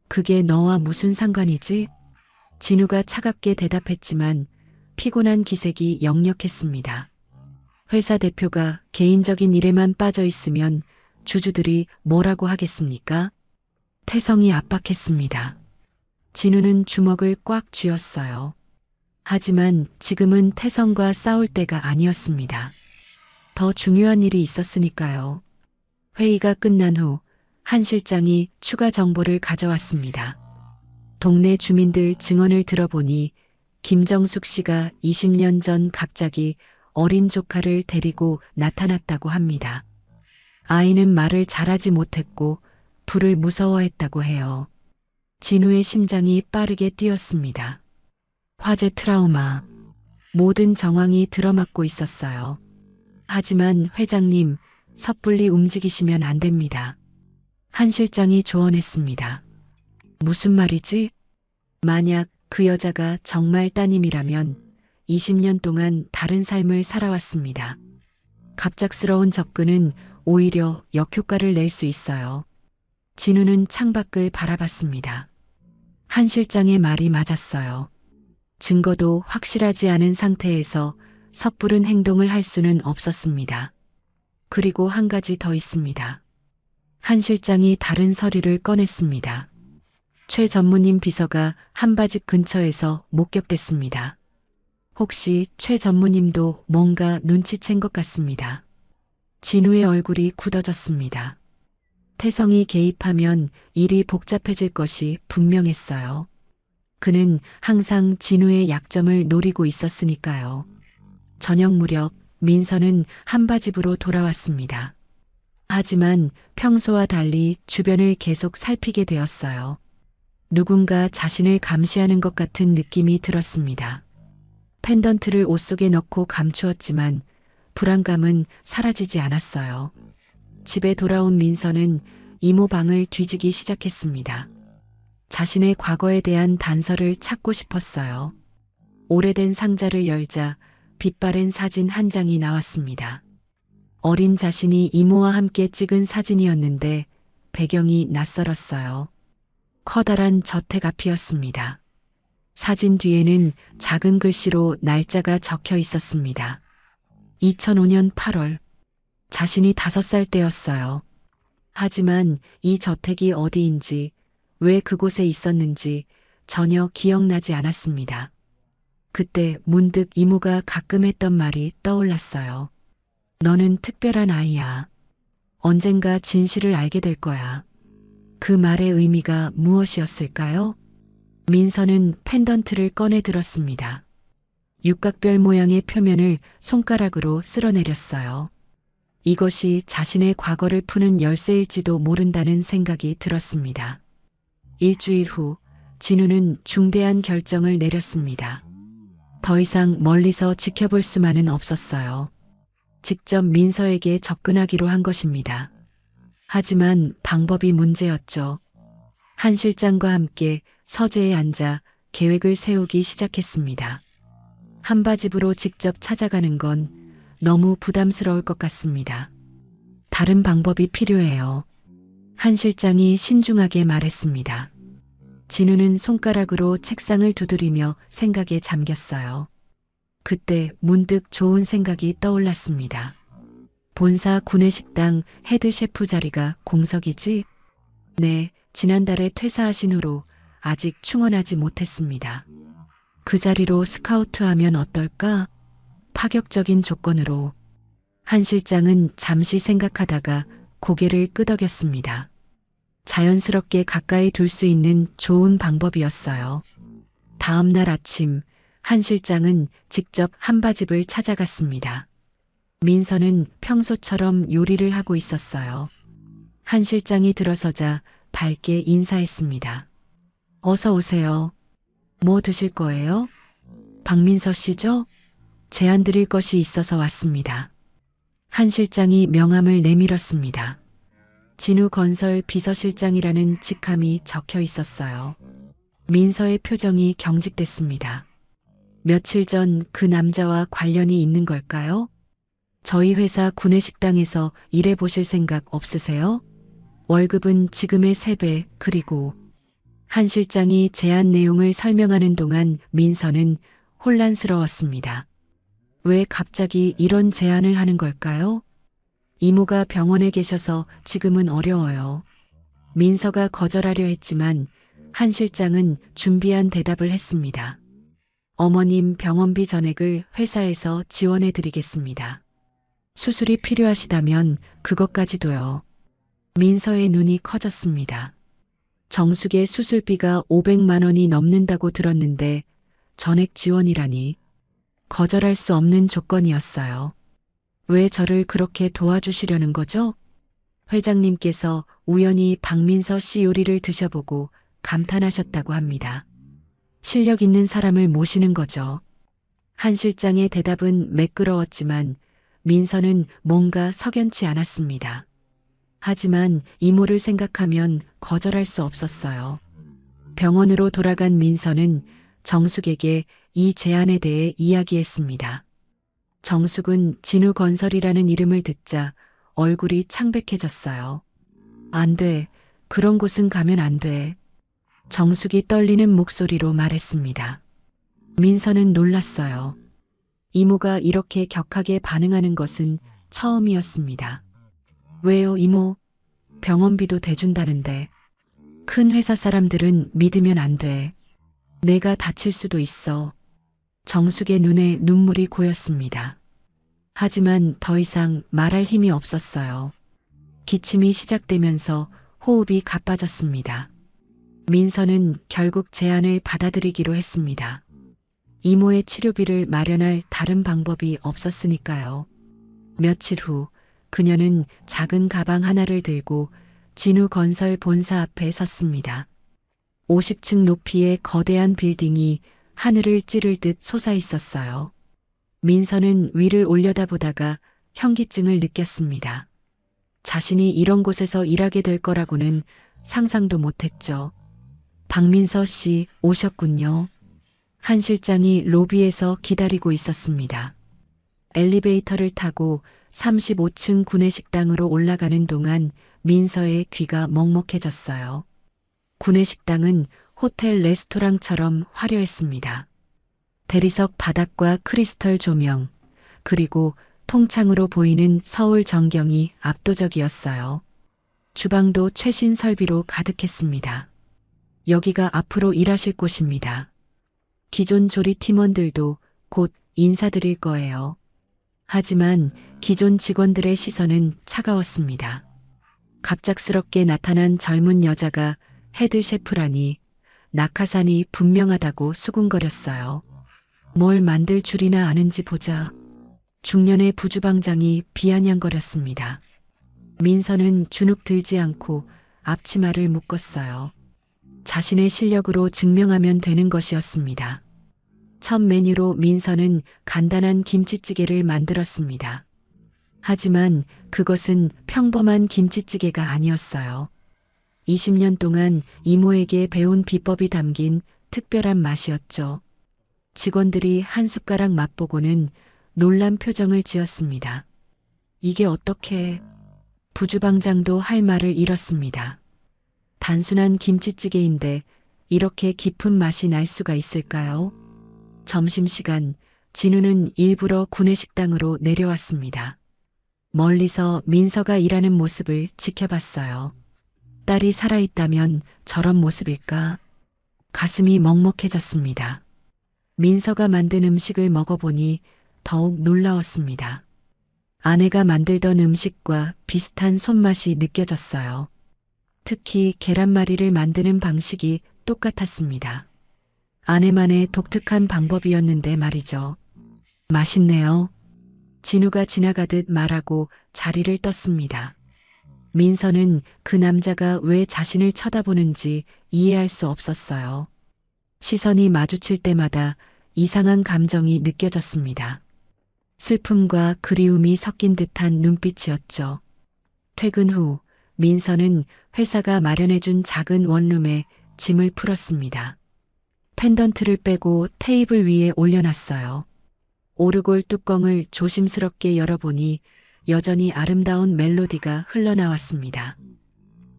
그게 너와 무슨 상관이지? 진우가 차갑게 대답했지만 피곤한 기색이 역력했습니다. 회사 대표가 개인적인 일에만 빠져 있으면 주주들이 뭐라고 하겠습니까? 태성이 압박했습니다. 진우는 주먹을 꽉 쥐었어요. 하지만 지금은 태성과 싸울 때가 아니었습니다. 더 중요한 일이 있었으니까요. 회의가 끝난 후 한 실장이 추가 정보를 가져왔습니다. 동네 주민들 증언을 들어보니 김정숙 씨가 20년 전 갑자기 어린 조카를 데리고 나타났다고 합니다. 아이는 말을 잘하지 못했고 불을 무서워했다고 해요. 진우의 심장이 빠르게 뛰었습니다. 화재 트라우마. 모든 정황이 들어맞고 있었어요. 하지만 회장님, 섣불리 움직이시면 안 됩니다. 한 실장이 조언했습니다. 무슨 말이지? 만약 그 여자가 정말 따님이라면 20년 동안 다른 삶을 살아왔습니다. 갑작스러운 접근은 오히려 역효과를 낼 수 있어요. 진우는 창밖을 바라봤습니다. 한 실장의 말이 맞았어요. 증거도 확실하지 않은 상태에서 섣부른 행동을 할 수는 없었습니다. 그리고 한 가지 더 있습니다. 한 실장이 다른 서류를 꺼냈습니다. 최 전무님 비서가 한바집 근처에서 목격됐습니다. 혹시 최 전무님도 뭔가 눈치챈 것 같습니다. 진우의 얼굴이 굳어졌습니다. 태성이 개입하면 일이 복잡해질 것이 분명했어요. 그는 항상 진우의 약점을 노리고 있었으니까요. 저녁 무렵 민서는 한바집으로 돌아왔습니다. 하지만 평소와 달리 주변을 계속 살피게 되었어요. 누군가 자신을 감시하는 것 같은 느낌이 들었습니다. 펜던트를 옷 속에 넣고 감추었지만 불안감은 사라지지 않았어요. 집에 돌아온 민서는 이모 방을 뒤지기 시작했습니다. 자신의 과거에 대한 단서를 찾고 싶었어요. 오래된 상자를 열자 빛바랜 사진 한 장이 나왔습니다. 어린 자신이 이모와 함께 찍은 사진이었는데 배경이 낯설었어요. 커다란 저택 앞이었습니다. 사진 뒤에는 작은 글씨로 날짜가 적혀 있었습니다. 2005년 8월. 자신이 5살 때였어요. 하지만 이 저택이 어디인지, 왜 그곳에 있었는지 전혀 기억나지 않았습니다. 그때 문득 이모가 가끔 했던 말이 떠올랐어요. 너는 특별한 아이야. 언젠가 진실을 알게 될 거야. 그 말의 의미가 무엇이었을까요? 민서는 펜던트를 꺼내 들었습니다. 육각별 모양의 표면을 손가락으로 쓸어내렸어요. 이것이 자신의 과거를 푸는 열쇠일지도 모른다는 생각이 들었습니다. 일주일 후 진우는 중대한 결정을 내렸습니다. 더 이상 멀리서 지켜볼 수만은 없었어요. 직접 민서에게 접근하기로 한 것입니다. 하지만 방법이 문제였죠. 한 실장과 함께 서재에 앉아 계획을 세우기 시작했습니다. 한바집으로 직접 찾아가는 건 너무 부담스러울 것 같습니다. 다른 방법이 필요해요. 한 실장이 신중하게 말했습니다. 진우는 손가락으로 책상을 두드리며 생각에 잠겼어요. 그때 문득 좋은 생각이 떠올랐습니다. 본사 구내식당 헤드 셰프 자리가 공석이지? 네, 지난달에 퇴사하신 후로 아직 충원하지 못했습니다. 그 자리로 스카우트하면 어떨까? 파격적인 조건으로. 한 실장은 잠시 생각하다가 고개를 끄덕였습니다. 자연스럽게 가까이 둘 수 있는 좋은 방법이었어요. 다음 날 아침 한 실장은 직접 한바집을 찾아갔습니다. 민서는 평소처럼 요리를 하고 있었어요. 한 실장이 들어서자 밝게 인사했습니다. 어서 오세요. 뭐 드실 거예요? 박민서 씨죠? 제안 드릴 것이 있어서 왔습니다. 한 실장이 명함을 내밀었습니다. 진우건설 비서실장이라는 직함이 적혀 있었어요. 민서의 표정이 경직됐습니다. 며칠 전 그 남자와 관련이 있는 걸까요? 저희 회사 구내식당에서 일해보실 생각 없으세요? 월급은 지금의 3배, 그리고 한 실장이 제안 내용을 설명하는 동안 민서는 혼란스러웠습니다. 왜 갑자기 이런 제안을 하는 걸까요? 이모가 병원에 계셔서 지금은 어려워요. 민서가 거절하려 했지만 한 실장은 준비한 대답을 했습니다. 어머님 병원비 전액을 회사에서 지원해 드리겠습니다. 수술이 필요하시다면 그것까지도요. 민서의 눈이 커졌습니다. 정숙의 수술비가 500만 원이 넘는다고 들었는데 전액 지원이라니 거절할 수 없는 조건이었어요. 왜 저를 그렇게 도와주시려는 거죠? 회장님께서 우연히 박민서 씨 요리를 드셔보고 감탄하셨다고 합니다. 실력 있는 사람을 모시는 거죠. 한 실장의 대답은 매끄러웠지만 민서는 뭔가 석연치 않았습니다. 하지만 이모를 생각하면 거절할 수 없었어요. 병원으로 돌아간 민서는 정숙에게 이 제안에 대해 이야기했습니다. 정숙은 진우건설이라는 이름을 듣자 얼굴이 창백해졌어요. 안 돼. 그런 곳은 가면 안 돼. 정숙이 떨리는 목소리로 말했습니다. 민서는 놀랐어요. 이모가 이렇게 격하게 반응하는 것은 처음이었습니다. 왜요, 이모? 병원비도 대준다는데. 큰 회사 사람들은 믿으면 안 돼. 내가 다칠 수도 있어. 정숙의 눈에 눈물이 고였습니다. 하지만 더 이상 말할 힘이 없었어요. 기침이 시작되면서 호흡이 가빠졌습니다. 민서는 결국 제안을 받아들이기로 했습니다. 이모의 치료비를 마련할 다른 방법이 없었으니까요. 며칠 후 그녀는 작은 가방 하나를 들고 진우건설 본사 앞에 섰습니다. 50층 높이의 거대한 빌딩이 하늘을 찌를 듯 솟아 있었어요. 민서는 위를 올려다보다가 현기증을 느꼈습니다. 자신이 이런 곳에서 일하게 될 거라고는 상상도 못했죠. 박민서 씨 오셨군요. 한 실장이 로비에서 기다리고 있었습니다. 엘리베이터를 타고 35층 구내식당으로 올라가는 동안 민서의 귀가 먹먹해졌어요. 구내식당은 호텔 레스토랑처럼 화려했습니다. 대리석 바닥과 크리스털 조명, 그리고 통창으로 보이는 서울 전경이 압도적이었어요. 주방도 최신 설비로 가득했습니다. 여기가 앞으로 일하실 곳입니다. 기존 조리 팀원들도 곧 인사드릴 거예요. 하지만 기존 직원들의 시선은 차가웠습니다. 갑작스럽게 나타난 젊은 여자가 헤드 셰프라니 낙하산이 분명하다고 수군거렸어요. 뭘 만들 줄이나 아는지 보자. 중년의 부주방장이 비아냥거렸습니다. 민서는 주눅 들지 않고 앞치마를 묶었어요. 자신의 실력으로 증명하면 되는 것이었습니다. 첫 메뉴로 민서는 간단한 김치찌개를 만들었습니다. 하지만 그것은 평범한 김치찌개가 아니었어요. 20년 동안 이모에게 배운 비법이 담긴 특별한 맛이었죠. 직원들이 한 숟가락 맛보고는 놀란 표정을 지었습니다. 이게 어떻게... 부주방장도 할 말을 잃었습니다. 단순한 김치찌개인데 이렇게 깊은 맛이 날 수가 있을까요? 점심시간 진우는 일부러 구내식당으로 내려왔습니다. 멀리서 민서가 일하는 모습을 지켜봤어요. 딸이 살아있다면 저런 모습일까? 가슴이 먹먹해졌습니다. 민서가 만든 음식을 먹어보니 더욱 놀라웠습니다. 아내가 만들던 음식과 비슷한 손맛이 느껴졌어요. 특히 계란말이를 만드는 방식이 똑같았습니다. 아내만의 독특한 방법이었는데 말이죠. 맛있네요. 진우가 지나가듯 말하고 자리를 떴습니다. 민서는 그 남자가 왜 자신을 쳐다보는지 이해할 수 없었어요. 시선이 마주칠 때마다 이상한 감정이 느껴졌습니다. 슬픔과 그리움이 섞인 듯한 눈빛이었죠. 퇴근 후 민서는 회사가 마련해준 작은 원룸에 짐을 풀었습니다. 펜던트를 빼고 테이블 위에 올려놨어요. 오르골 뚜껑을 조심스럽게 열어보니 여전히 아름다운 멜로디가 흘러나왔습니다.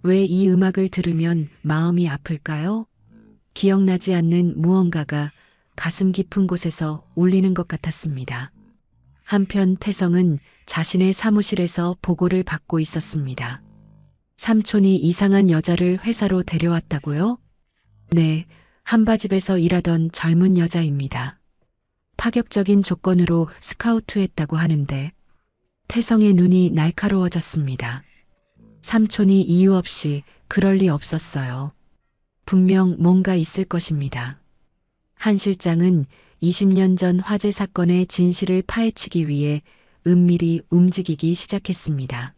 왜 이 음악을 들으면 마음이 아플까요? 기억나지 않는 무언가가 가슴 깊은 곳에서 울리는 것 같았습니다. 한편 태성은 자신의 사무실에서 보고를 받고 있었습니다. 삼촌이 이상한 여자를 회사로 데려왔다고요? 네, 한바집에서 일하던 젊은 여자입니다. 파격적인 조건으로 스카우트했다고 하는데 태성의 눈이 날카로워졌습니다. 삼촌이 이유 없이 그럴 리 없었어요. 분명 뭔가 있을 것입니다. 한 실장은 20년 전 화재 사건의 진실을 파헤치기 위해 은밀히 움직이기 시작했습니다.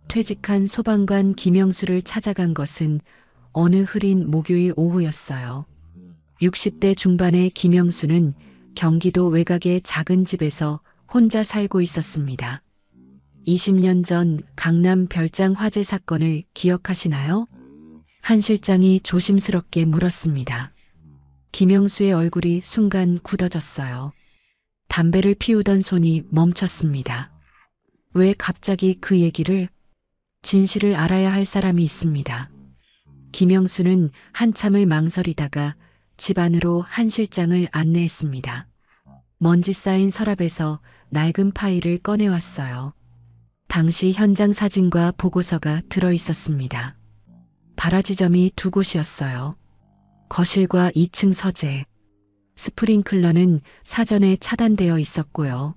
퇴직한 소방관 김영수를 찾아간 것은 어느 흐린 목요일 오후였어요. 60대 중반의 김영수는 경기도 외곽의 작은 집에서 혼자 살고 있었습니다. 20년 전 강남 별장 화재 사건을 기억하시나요? 한 실장이 조심스럽게 물었습니다. 김영수의 얼굴이 순간 굳어졌어요. 담배를 피우던 손이 멈췄습니다. 왜 갑자기 그 얘기를? 진실을 알아야 할 사람이 있습니다. 김영수는 한참을 망설이다가 집 안으로 한 실장을 안내했습니다. 먼지 쌓인 서랍에서 낡은 파일을 꺼내왔어요. 당시 현장 사진과 보고서가 들어 있었습니다. 발화지점이 두 곳이었어요. 거실과 2층 서재. 스프링클러는 사전에 차단되어 있었고요.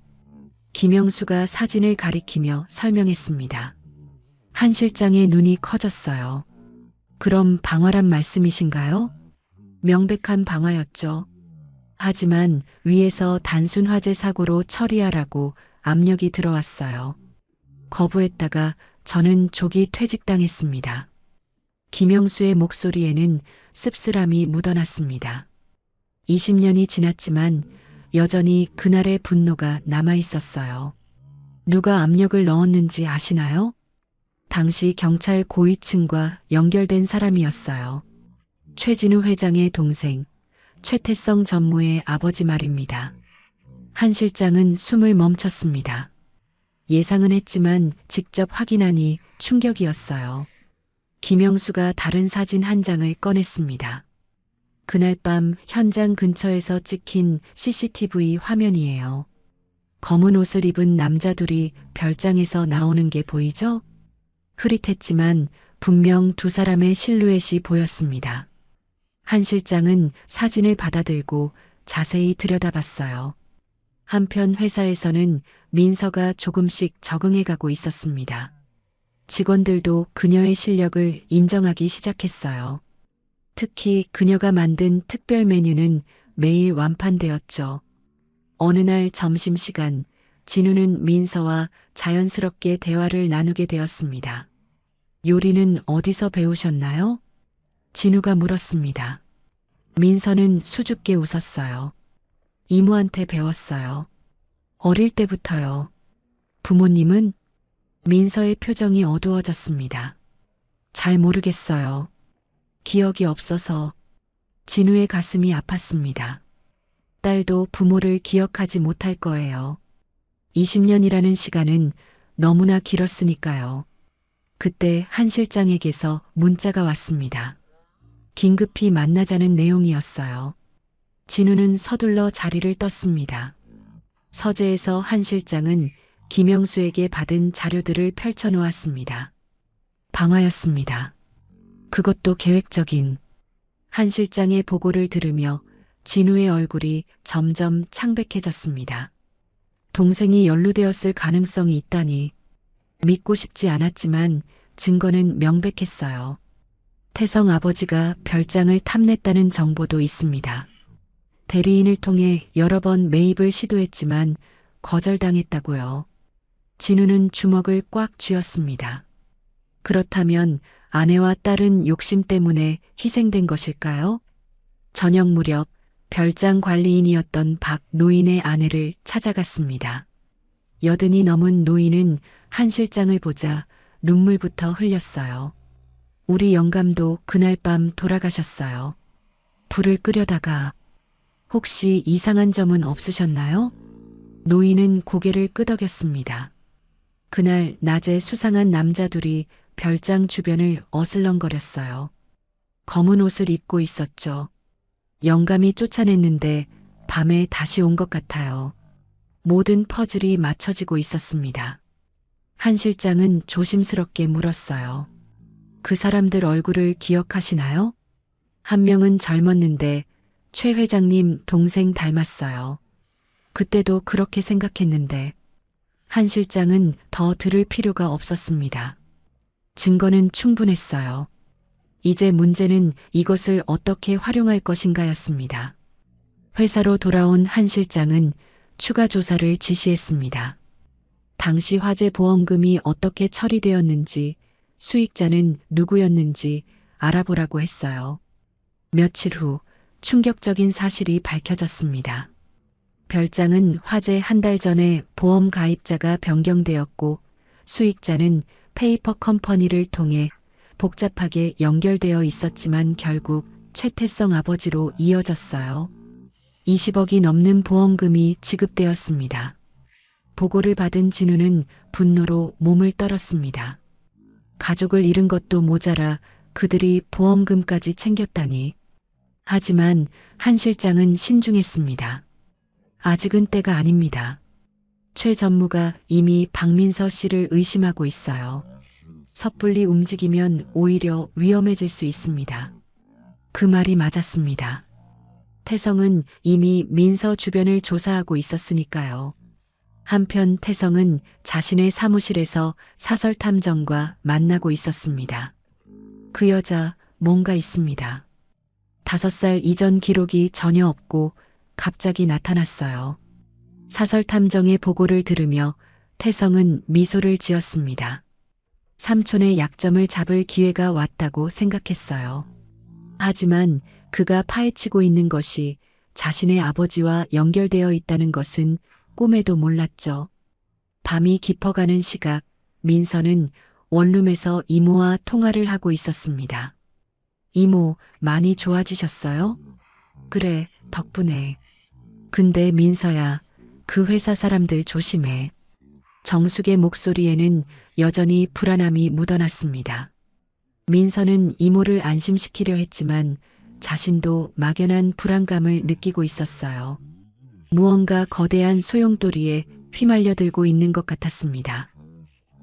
김영수가 사진을 가리키며 설명했습니다. 한 실장의 눈이 커졌어요. 그럼 방화란 말씀이신가요? 명백한 방화였죠. 하지만 위에서 단순 화재 사고로 처리하라고 압력이 들어왔어요. 거부했다가 저는 조기 퇴직당했습니다. 김영수의 목소리에는 씁쓸함이 묻어났습니다. 20년이 지났지만 여전히 그날의 분노가 남아 있었어요. 누가 압력을 넣었는지 아시나요? 당시 경찰 고위층과 연결된 사람이었어요. 최진우 회장의 동생, 최태성 전무의 아버지 말입니다. 한 실장은 숨을 멈췄습니다. 예상은 했지만 직접 확인하니 충격이었어요. 김영수가 다른 사진 한 장을 꺼냈습니다. 그날 밤 현장 근처에서 찍힌 CCTV 화면이에요. 검은 옷을 입은 남자 둘이 별장에서 나오는 게 보이죠? 흐릿했지만 분명 두 사람의 실루엣이 보였습니다. 한 실장은 사진을 받아들고 자세히 들여다봤어요. 한편 회사에서는 민서가 조금씩 적응해가고 있었습니다. 직원들도 그녀의 실력을 인정하기 시작했어요. 특히 그녀가 만든 특별 메뉴는 매일 완판되었죠. 어느 날 점심시간, 진우는 민서와 자연스럽게 대화를 나누게 되었습니다. 요리는 어디서 배우셨나요? 진우가 물었습니다. 민서는 수줍게 웃었어요. 이모한테 배웠어요. 어릴 때부터요. 부모님은? 민서의 표정이 어두워졌습니다. 잘 모르겠어요. 기억이 없어서. 진우의 가슴이 아팠습니다. 딸도 부모를 기억하지 못할 거예요. 20년이라는 시간은 너무나 길었으니까요. 그때 한 실장에게서 문자가 왔습니다. 긴급히 만나자는 내용이었어요. 진우는 서둘러 자리를 떴습니다. 서재에서 한 실장은 김영수에게 받은 자료들을 펼쳐놓았습니다. 방화였습니다. 그것도 계획적인. 한 실장의 보고를 들으며 진우의 얼굴이 점점 창백해졌습니다. 동생이 연루되었을 가능성이 있다니 믿고 싶지 않았지만 증거는 명백했어요. 태성 아버지가 별장을 탐냈다는 정보도 있습니다. 대리인을 통해 여러 번 매입을 시도했지만 거절당했다고요. 진우는 주먹을 꽉 쥐었습니다. 그렇다면 아내와 딸은 욕심 때문에 희생된 것일까요? 저녁 무렵 별장 관리인이었던 박 노인의 아내를 찾아갔습니다. 80이 넘은 노인은 한 실장을 보자 눈물부터 흘렸어요. 우리 영감도 그날 밤 돌아가셨어요. 불을 끄려다가 혹시 이상한 점은 없으셨나요? 노인은 고개를 끄덕였습니다. 그날 낮에 수상한 남자 둘이 별장 주변을 어슬렁거렸어요. 검은 옷을 입고 있었죠. 영감이 쫓아냈는데 밤에 다시 온 것 같아요. 모든 퍼즐이 맞춰지고 있었습니다. 한 실장은 조심스럽게 물었어요. 그 사람들 얼굴을 기억하시나요? 한 명은 젊었는데 최 회장님 동생 닮았어요. 그때도 그렇게 생각했는데 한 실장은 더 들을 필요가 없었습니다. 증거는 충분했어요. 이제 문제는 이것을 어떻게 활용할 것인가였습니다. 회사로 돌아온 한 실장은 추가 조사를 지시했습니다. 당시 화재 보험금이 어떻게 처리되었는지, 수익자는 누구였는지 알아보라고 했어요. 며칠 후 충격적인 사실이 밝혀졌습니다. 별장은 화재 한 달 전에 보험 가입자가 변경되었고 수익자는 페이퍼 컴퍼니를 통해 복잡하게 연결되어 있었지만 결국 최태성 아버지로 이어졌어요. 20억이 넘는 보험금이 지급되었습니다. 보고를 받은 진우는 분노로 몸을 떨었습니다. 가족을 잃은 것도 모자라 그들이 보험금까지 챙겼다니. 하지만 한 실장은 신중했습니다. 아직은 때가 아닙니다. 최 전무가 이미 박민서 씨를 의심하고 있어요. 섣불리 움직이면 오히려 위험해질 수 있습니다. 그 말이 맞았습니다. 태성은 이미 민서 주변을 조사하고 있었으니까요. 한편 태성은 자신의 사무실에서 사설 탐정과 만나고 있었습니다. 그 여자 뭔가 있습니다. 5살 이전 기록이 전혀 없고 갑자기 나타났어요. 사설 탐정의 보고를 들으며 태성은 미소를 지었습니다. 삼촌의 약점을 잡을 기회가 왔다고 생각했어요. 하지만 그가 파헤치고 있는 것이 자신의 아버지와 연결되어 있다는 것은 꿈에도 몰랐죠. 밤이 깊어가는 시각, 민서는 원룸에서 이모와 통화를 하고 있었습니다. 이모, 많이 좋아지셨어요? 그래, 덕분에. 근데 민서야, 그 회사 사람들 조심해. 정숙의 목소리에는 여전히 불안함이 묻어났습니다. 민서는 이모를 안심시키려 했지만 자신도 막연한 불안감을 느끼고 있었어요. 무언가 거대한 소용돌이에 휘말려들고 있는 것 같았습니다.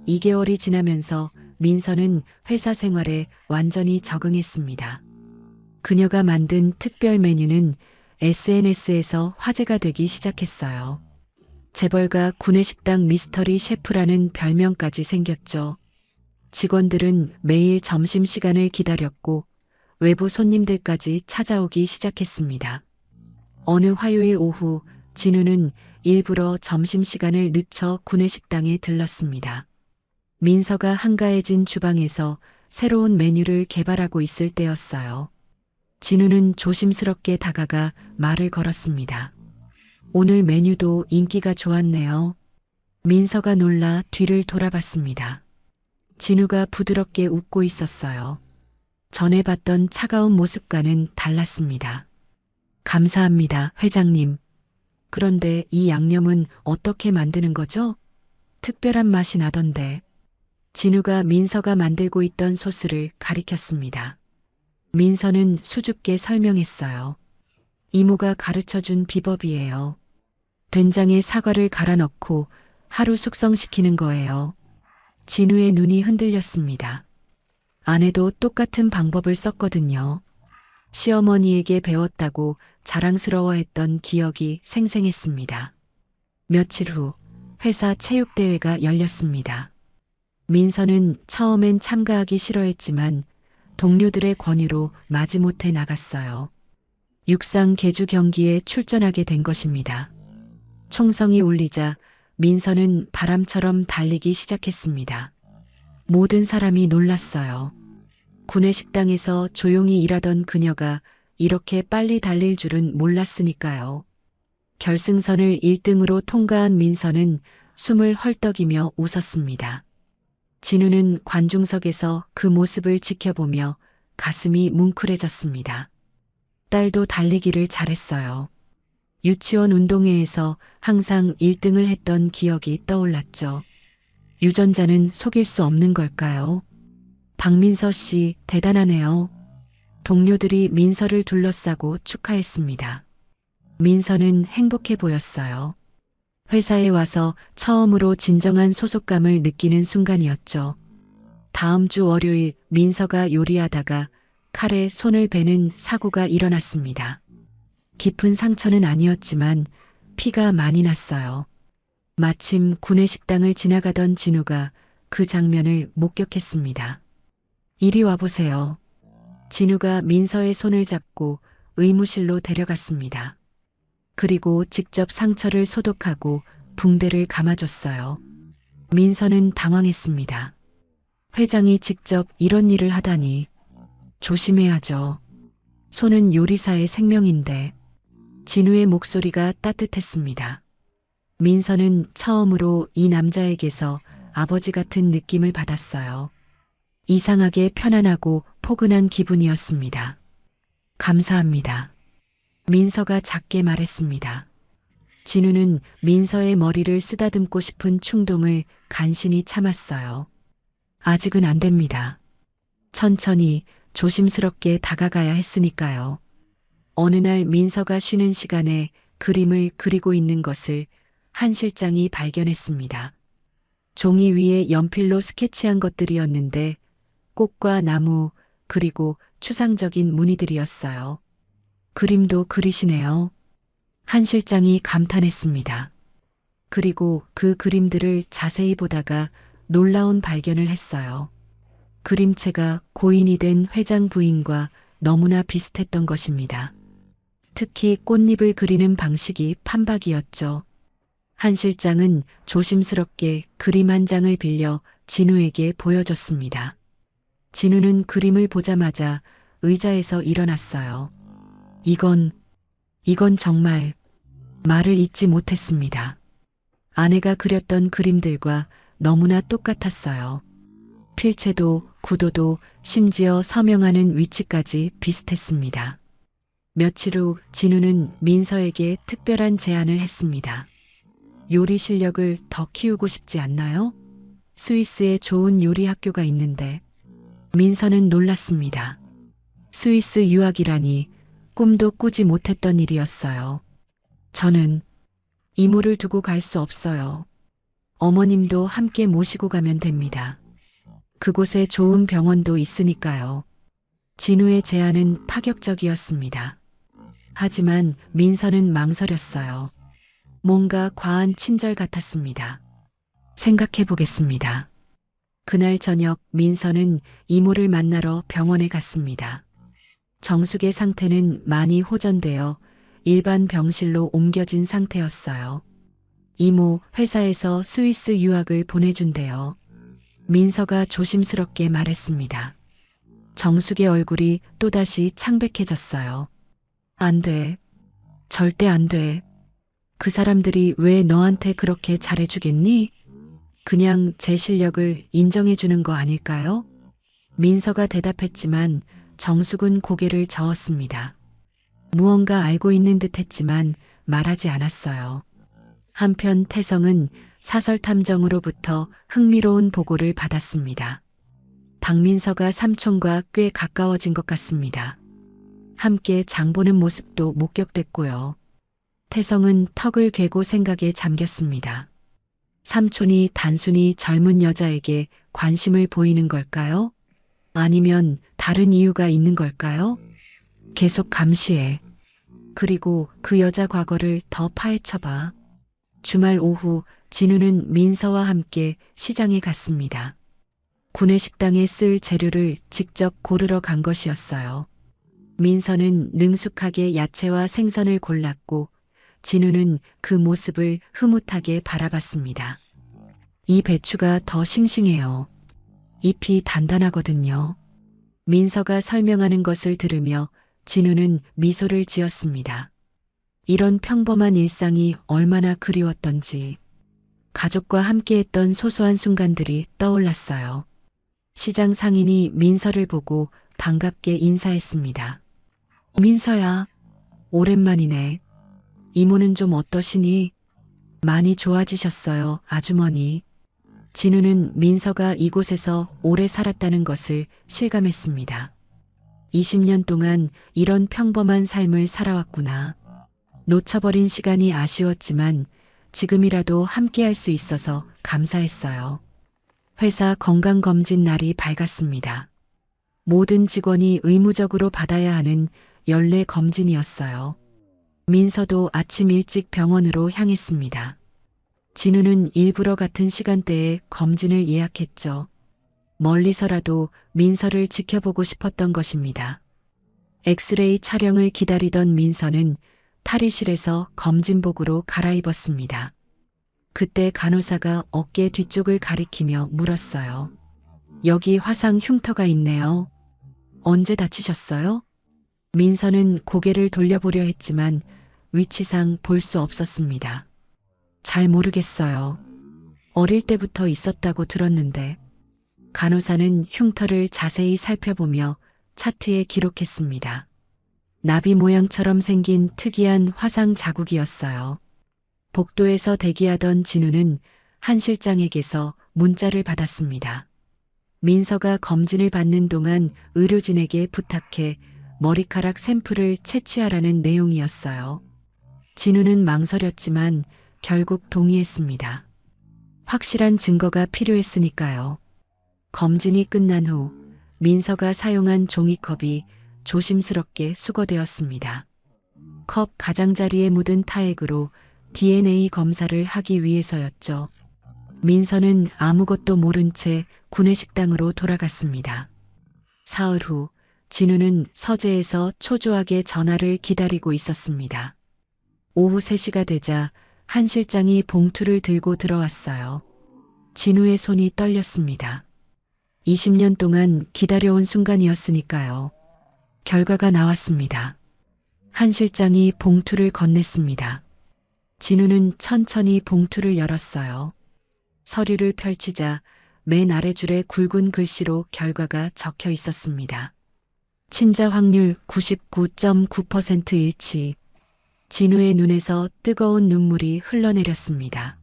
2개월이 지나면서 민서는 회사 생활에 완전히 적응했습니다. 그녀가 만든 특별 메뉴는 SNS에서 화제가 되기 시작했어요. 재벌가 구내식당 미스터리 셰프라는 별명까지 생겼죠. 직원들은 매일 점심시간을 기다렸고 외부 손님들까지 찾아오기 시작했습니다. 어느 화요일 오후 진우는 일부러 점심시간을 늦춰 구내식당에 들렀습니다. 민서가 한가해진 주방에서 새로운 메뉴를 개발하고 있을 때였어요. 진우는 조심스럽게 다가가 말을 걸었습니다. 오늘 메뉴도 인기가 좋았네요. 민서가 놀라 뒤를 돌아봤습니다. 진우가 부드럽게 웃고 있었어요. 전에 봤던 차가운 모습과는 달랐습니다. 감사합니다, 회장님. 그런데 이 양념은 어떻게 만드는 거죠? 특별한 맛이 나던데. 진우가 민서가 만들고 있던 소스를 가리켰습니다. 민서는 수줍게 설명했어요. 이모가 가르쳐준 비법이에요. 된장에 사과를 갈아 넣고 하루 숙성시키는 거예요. 진우의 눈이 흔들렸습니다. 아내도 똑같은 방법을 썼거든요. 시어머니에게 배웠다고 자랑스러워했던 기억이 생생했습니다. 며칠 후 회사 체육대회가 열렸습니다. 민서는 처음엔 참가하기 싫어했지만 동료들의 권유로 마지못해 나갔어요. 육상 계주 경기에 출전하게 된 것입니다. 총성이 울리자 민서는 바람처럼 달리기 시작했습니다. 모든 사람이 놀랐어요. 구내식당에서 조용히 일하던 그녀가 이렇게 빨리 달릴 줄은 몰랐으니까요. 결승선을 1등으로 통과한 민서는 숨을 헐떡이며 웃었습니다. 진우는 관중석에서 그 모습을 지켜보며 가슴이 뭉클해졌습니다. 딸도 달리기를 잘했어요. 유치원 운동회에서 항상 1등을 했던 기억이 떠올랐죠. 유전자는 속일 수 없는 걸까요? 박민서 씨 대단하네요. 동료들이 민서를 둘러싸고 축하했습니다. 민서는 행복해 보였어요. 회사에 와서 처음으로 진정한 소속감을 느끼는 순간이었죠. 다음 주 월요일 민서가 요리하다가 칼에 손을 베는 사고가 일어났습니다. 깊은 상처는 아니었지만 피가 많이 났어요. 마침 구내식당을 지나가던 진우가 그 장면을 목격했습니다. 이리 와보세요. 진우가 민서의 손을 잡고 의무실로 데려갔습니다. 그리고 직접 상처를 소독하고 붕대를 감아줬어요. 민서는 당황했습니다. 회장이 직접 이런 일을 하다니. 조심해야죠. 손은 요리사의 생명인데. 진우의 목소리가 따뜻했습니다. 민서는 처음으로 이 남자에게서 아버지 같은 느낌을 받았어요. 이상하게 편안하고 포근한 기분이었습니다. 감사합니다. 민서가 작게 말했습니다. 진우는 민서의 머리를 쓰다듬고 싶은 충동을 간신히 참았어요. 아직은 안 됩니다. 천천히 조심스럽게 다가가야 했으니까요. 어느 날 민서가 쉬는 시간에 그림을 그리고 있는 것을 한 실장이 발견했습니다. 종이 위에 연필로 스케치한 것들이었는데 꽃과 나무 그리고 추상적인 무늬들이었어요. 그림도 그리시네요. 한 실장이 감탄했습니다. 그리고 그 그림들을 자세히 보다가 놀라운 발견을 했어요. 그림체가 고인이 된 회장 부인과 너무나 비슷했던 것입니다. 특히 꽃잎을 그리는 방식이 판박이었죠. 한 실장은 조심스럽게 그림 한 장을 빌려 진우에게 보여줬습니다. 진우는 그림을 보자마자 의자에서 일어났어요. 이건 정말 말을 잇지 못했습니다. 아내가 그렸던 그림들과 너무나 똑같았어요. 필체도 구도도 심지어 서명하는 위치까지 비슷했습니다. 며칠 후 진우는 민서에게 특별한 제안을 했습니다. 요리 실력을 더 키우고 싶지 않나요? 스위스에 좋은 요리 학교가 있는데. 민서는 놀랐습니다. 스위스 유학이라니 꿈도 꾸지 못했던 일이었어요. 저는 이모를 두고 갈 수 없어요. 어머님도 함께 모시고 가면 됩니다. 그곳에 좋은 병원도 있으니까요. 진우의 제안은 파격적이었습니다. 하지만 민서는 망설였어요. 뭔가 과한 친절 같았습니다. 생각해 보겠습니다. 그날 저녁 민서는 이모를 만나러 병원에 갔습니다. 정숙의 상태는 많이 호전되어 일반 병실로 옮겨진 상태였어요. 이모 회사에서 스위스 유학을 보내준대요. 민서가 조심스럽게 말했습니다. 정숙의 얼굴이 또다시 창백해졌어요. 안 돼. 절대 안 돼. 그 사람들이 왜 너한테 그렇게 잘해주겠니? 그냥 제 실력을 인정해주는 거 아닐까요? 민서가 대답했지만 정숙은 고개를 저었습니다. 무언가 알고 있는 듯 했지만 말하지 않았어요. 한편 태성은 사설 탐정으로부터 흥미로운 보고를 받았습니다. 박민서가 삼촌과 꽤 가까워진 것 같습니다. 함께 장 보는 모습도 목격됐고요. 태성은 턱을 괴고 생각에 잠겼습니다. 삼촌이 단순히 젊은 여자에게 관심을 보이는 걸까요? 아니면 다른 이유가 있는 걸까요? 계속 감시해. 그리고 그 여자 과거를 더 파헤쳐봐. 주말 오후 진우는 민서와 함께 시장에 갔습니다. 구내식당에 쓸 재료를 직접 고르러 간 것이었어요. 민서는 능숙하게 야채와 생선을 골랐고 진우는 그 모습을 흐뭇하게 바라봤습니다. 이 배추가 더 싱싱해요. 잎이 단단하거든요. 민서가 설명하는 것을 들으며 진우는 미소를 지었습니다. 이런 평범한 일상이 얼마나 그리웠던지 가족과 함께했던 소소한 순간들이 떠올랐어요. 시장 상인이 민서를 보고 반갑게 인사했습니다. 민서야, 오랜만이네. 이모는 좀 어떠시니? 많이 좋아지셨어요, 아주머니. 진우는 민서가 이곳에서 오래 살았다는 것을 실감했습니다. 20년 동안 이런 평범한 삶을 살아왔구나. 놓쳐버린 시간이 아쉬웠지만 지금이라도 함께할 수 있어서 감사했어요. 회사 건강검진 날이 밝았습니다. 모든 직원이 의무적으로 받아야 하는 연례 검진이었어요. 민서도 아침 일찍 병원으로 향했습니다. 진우는 일부러 같은 시간대에 검진을 예약했죠. 멀리서라도 민서를 지켜보고 싶었던 것입니다. 엑스레이 촬영을 기다리던 민서는 탈의실에서 검진복으로 갈아입었습니다. 그때 간호사가 어깨 뒤쪽을 가리키며 물었어요. 여기 화상 흉터가 있네요. 언제 다치셨어요? 민서는 고개를 돌려보려 했지만 위치상 볼 수 없었습니다. 잘 모르겠어요. 어릴 때부터 있었다고 들었는데. 간호사는 흉터를 자세히 살펴보며 차트에 기록했습니다. 나비 모양처럼 생긴 특이한 화상 자국이었어요. 복도에서 대기하던 진우는 한 실장에게서 문자를 받았습니다. 민서가 검진을 받는 동안 의료진에게 부탁해 머리카락 샘플을 채취하라는 내용이었어요. 진우는 망설였지만 결국 동의했습니다. 확실한 증거가 필요했으니까요. 검진이 끝난 후 민서가 사용한 종이컵이 조심스럽게 수거되었습니다. 컵 가장자리에 묻은 타액으로 DNA 검사를 하기 위해서였죠. 민서는 아무것도 모른 채 구내식당으로 돌아갔습니다. 사흘 후 진우는 서재에서 초조하게 전화를 기다리고 있었습니다. 오후 3시가 되자 한 실장이 봉투를 들고 들어왔어요. 진우의 손이 떨렸습니다. 20년 동안 기다려온 순간이었으니까요. 결과가 나왔습니다. 한 실장이 봉투를 건넸습니다. 진우는 천천히 봉투를 열었어요. 서류를 펼치자 맨 아래 줄에 굵은 글씨로 결과가 적혀 있었습니다. 친자 확률 99.9% 일치. 진우의 눈에서 뜨거운 눈물이 흘러내렸습니다.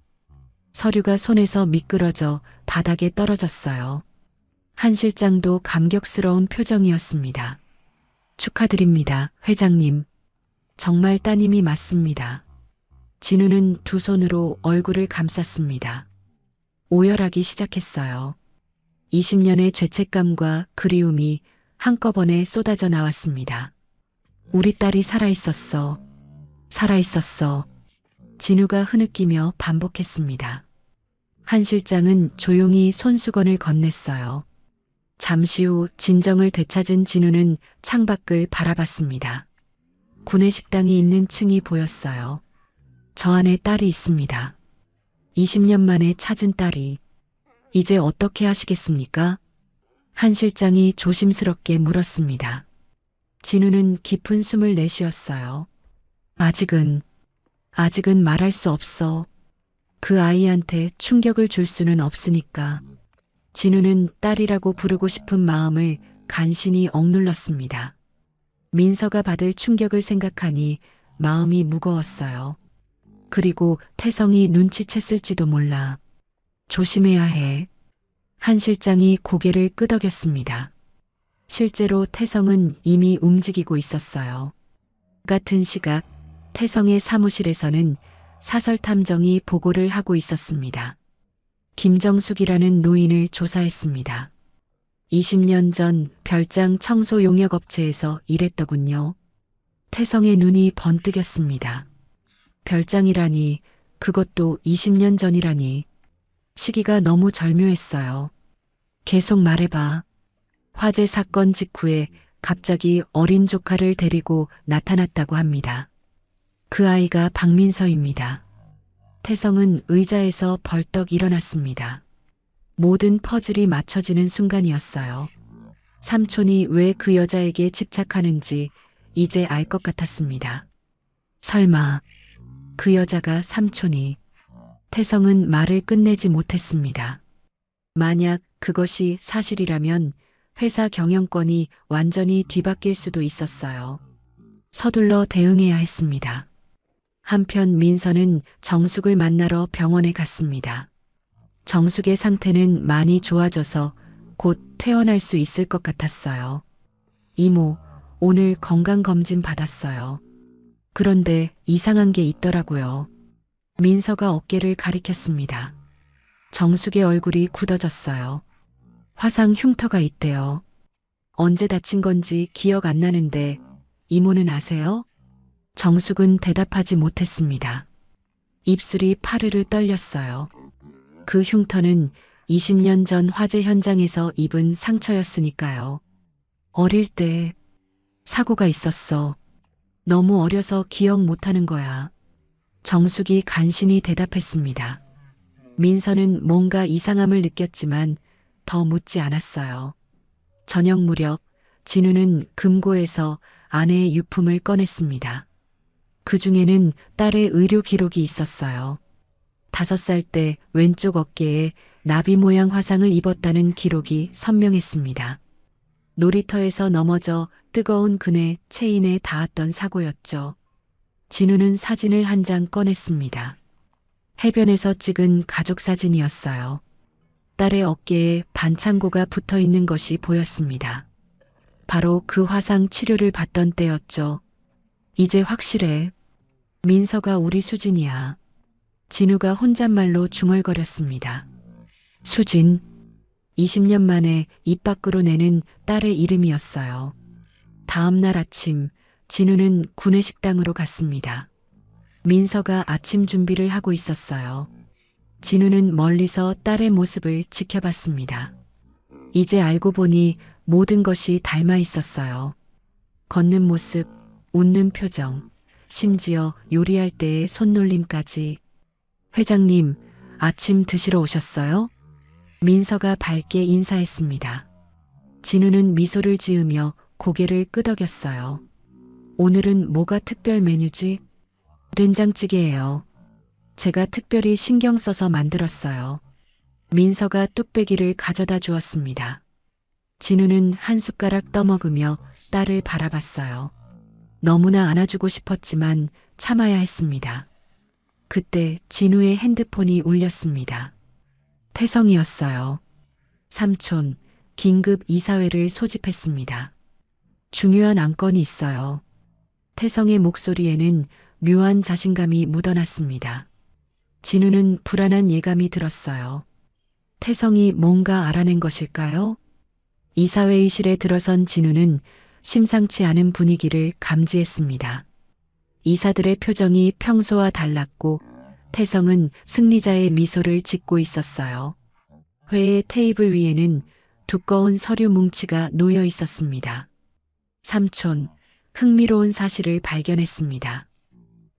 서류가 손에서 미끄러져 바닥에 떨어졌어요. 한 실장도 감격스러운 표정이었습니다. 축하드립니다, 회장님. 정말 따님이 맞습니다. 진우는 두 손으로 얼굴을 감쌌습니다. 오열하기 시작했어요. 20년의 죄책감과 그리움이 한꺼번에 쏟아져 나왔습니다. 우리 딸이 살아있었어. 살아있었어. 진우가 흐느끼며 반복했습니다. 한 실장은 조용히 손수건을 건넸어요. 잠시 후 진정을 되찾은 진우는 창밖을 바라봤습니다. 구내식당이 있는 층이 보였어요. 저 안에 딸이 있습니다. 20년 만에 찾은 딸이. 이제 어떻게 하시겠습니까? 한 실장이 조심스럽게 물었습니다. 진우는 깊은 숨을 내쉬었어요. 아직은 말할 수 없어. 그 아이한테 충격을 줄 수는 없으니까. 진우는 딸이라고 부르고 싶은 마음을 간신히 억눌렀습니다. 민서가 받을 충격을 생각하니 마음이 무거웠어요. 그리고 태성이 눈치챘을지도 몰라. 조심해야 해. 한 실장이 고개를 끄덕였습니다. 실제로 태성은 이미 움직이고 있었어요. 같은 시각 태성의 사무실에서는 사설탐정이 보고를 하고 있었습니다. 김정숙이라는 노인을 조사했습니다. 20년 전 별장 청소 용역업체에서 일했더군요. 태성의 눈이 번뜩였습니다. 별장이라니, 그것도 20년 전이라니. 시기가 너무 절묘했어요. 계속 말해봐. 화재 사건 직후에 갑자기 어린 조카를 데리고 나타났다고 합니다. 그 아이가 박민서입니다. 태성은 의자에서 벌떡 일어났습니다. 모든 퍼즐이 맞춰지는 순간이었어요. 삼촌이 왜 그 여자에게 집착하는지 이제 알 것 같았습니다. 설마 그 여자가 삼촌이. 태성은 말을 끝내지 못했습니다. 만약 그것이 사실이라면 회사 경영권이 완전히 뒤바뀔 수도 있었어요. 서둘러 대응해야 했습니다. 한편 민서는 정숙을 만나러 병원에 갔습니다. 정숙의 상태는 많이 좋아져서 곧 퇴원할 수 있을 것 같았어요. 이모, 오늘 건강검진 받았어요. 그런데 이상한 게 있더라고요. 민서가 어깨를 가리켰습니다. 정숙의 얼굴이 굳어졌어요. 화상 흉터가 있대요. 언제 다친 건지 기억 안 나는데 이모는 아세요? 정숙은 대답하지 못했습니다. 입술이 파르르 떨렸어요. 그 흉터는 20년 전 화재 현장에서 입은 상처였으니까요. 어릴 때 사고가 있었어. 너무 어려서 기억 못하는 거야. 정숙이 간신히 대답했습니다. 민서는 뭔가 이상함을 느꼈지만 더 묻지 않았어요. 저녁 무렵 진우는 금고에서 아내의 유품을 꺼냈습니다. 그 중에는 딸의 의료 기록이 있었어요. 5살 때 왼쪽 어깨에 나비 모양 화상을 입었다는 기록이 선명했습니다. 놀이터에서 넘어져 뜨거운 그네 체인에 닿았던 사고였죠. 진우는 사진을 한 장 꺼냈습니다. 해변에서 찍은 가족 사진이었어요. 딸의 어깨에 반창고가 붙어 있는 것이 보였습니다. 바로 그 화상 치료를 받던 때였죠. 이제 확실해. 민서가 우리 수진이야. 진우가 혼잣말로 중얼거렸습니다. 수진. 20년 만에 입 밖으로 내는 딸의 이름이었어요. 다음 날 아침, 진우는 구내식당으로 갔습니다. 민서가 아침 준비를 하고 있었어요. 진우는 멀리서 딸의 모습을 지켜봤습니다. 이제 알고 보니 모든 것이 닮아 있었어요. 걷는 모습, 웃는 표정, 심지어 요리할 때의 손놀림까지. 회장님, 아침 드시러 오셨어요? 민서가 밝게 인사했습니다. 진우는 미소를 지으며 고개를 끄덕였어요. 오늘은 뭐가 특별 메뉴지? 된장찌개예요. 제가 특별히 신경 써서 만들었어요. 민서가 뚝배기를 가져다 주었습니다. 진우는 한 숟가락 떠먹으며 딸을 바라봤어요. 너무나 안아주고 싶었지만 참아야 했습니다. 그때 진우의 핸드폰이 울렸습니다. 태성이었어요. 삼촌, 긴급 이사회를 소집했습니다. 중요한 안건이 있어요. 태성의 목소리에는 묘한 자신감이 묻어났습니다. 진우는 불안한 예감이 들었어요. 태성이 뭔가 알아낸 것일까요? 이사회의실에 들어선 진우는 심상치 않은 분위기를 감지했습니다. 이사들의 표정이 평소와 달랐고 태성은 승리자의 미소를 짓고 있었어요. 회의 테이블 위에는 두꺼운 서류 뭉치가 놓여 있었습니다. 삼촌, 흥미로운 사실을 발견했습니다.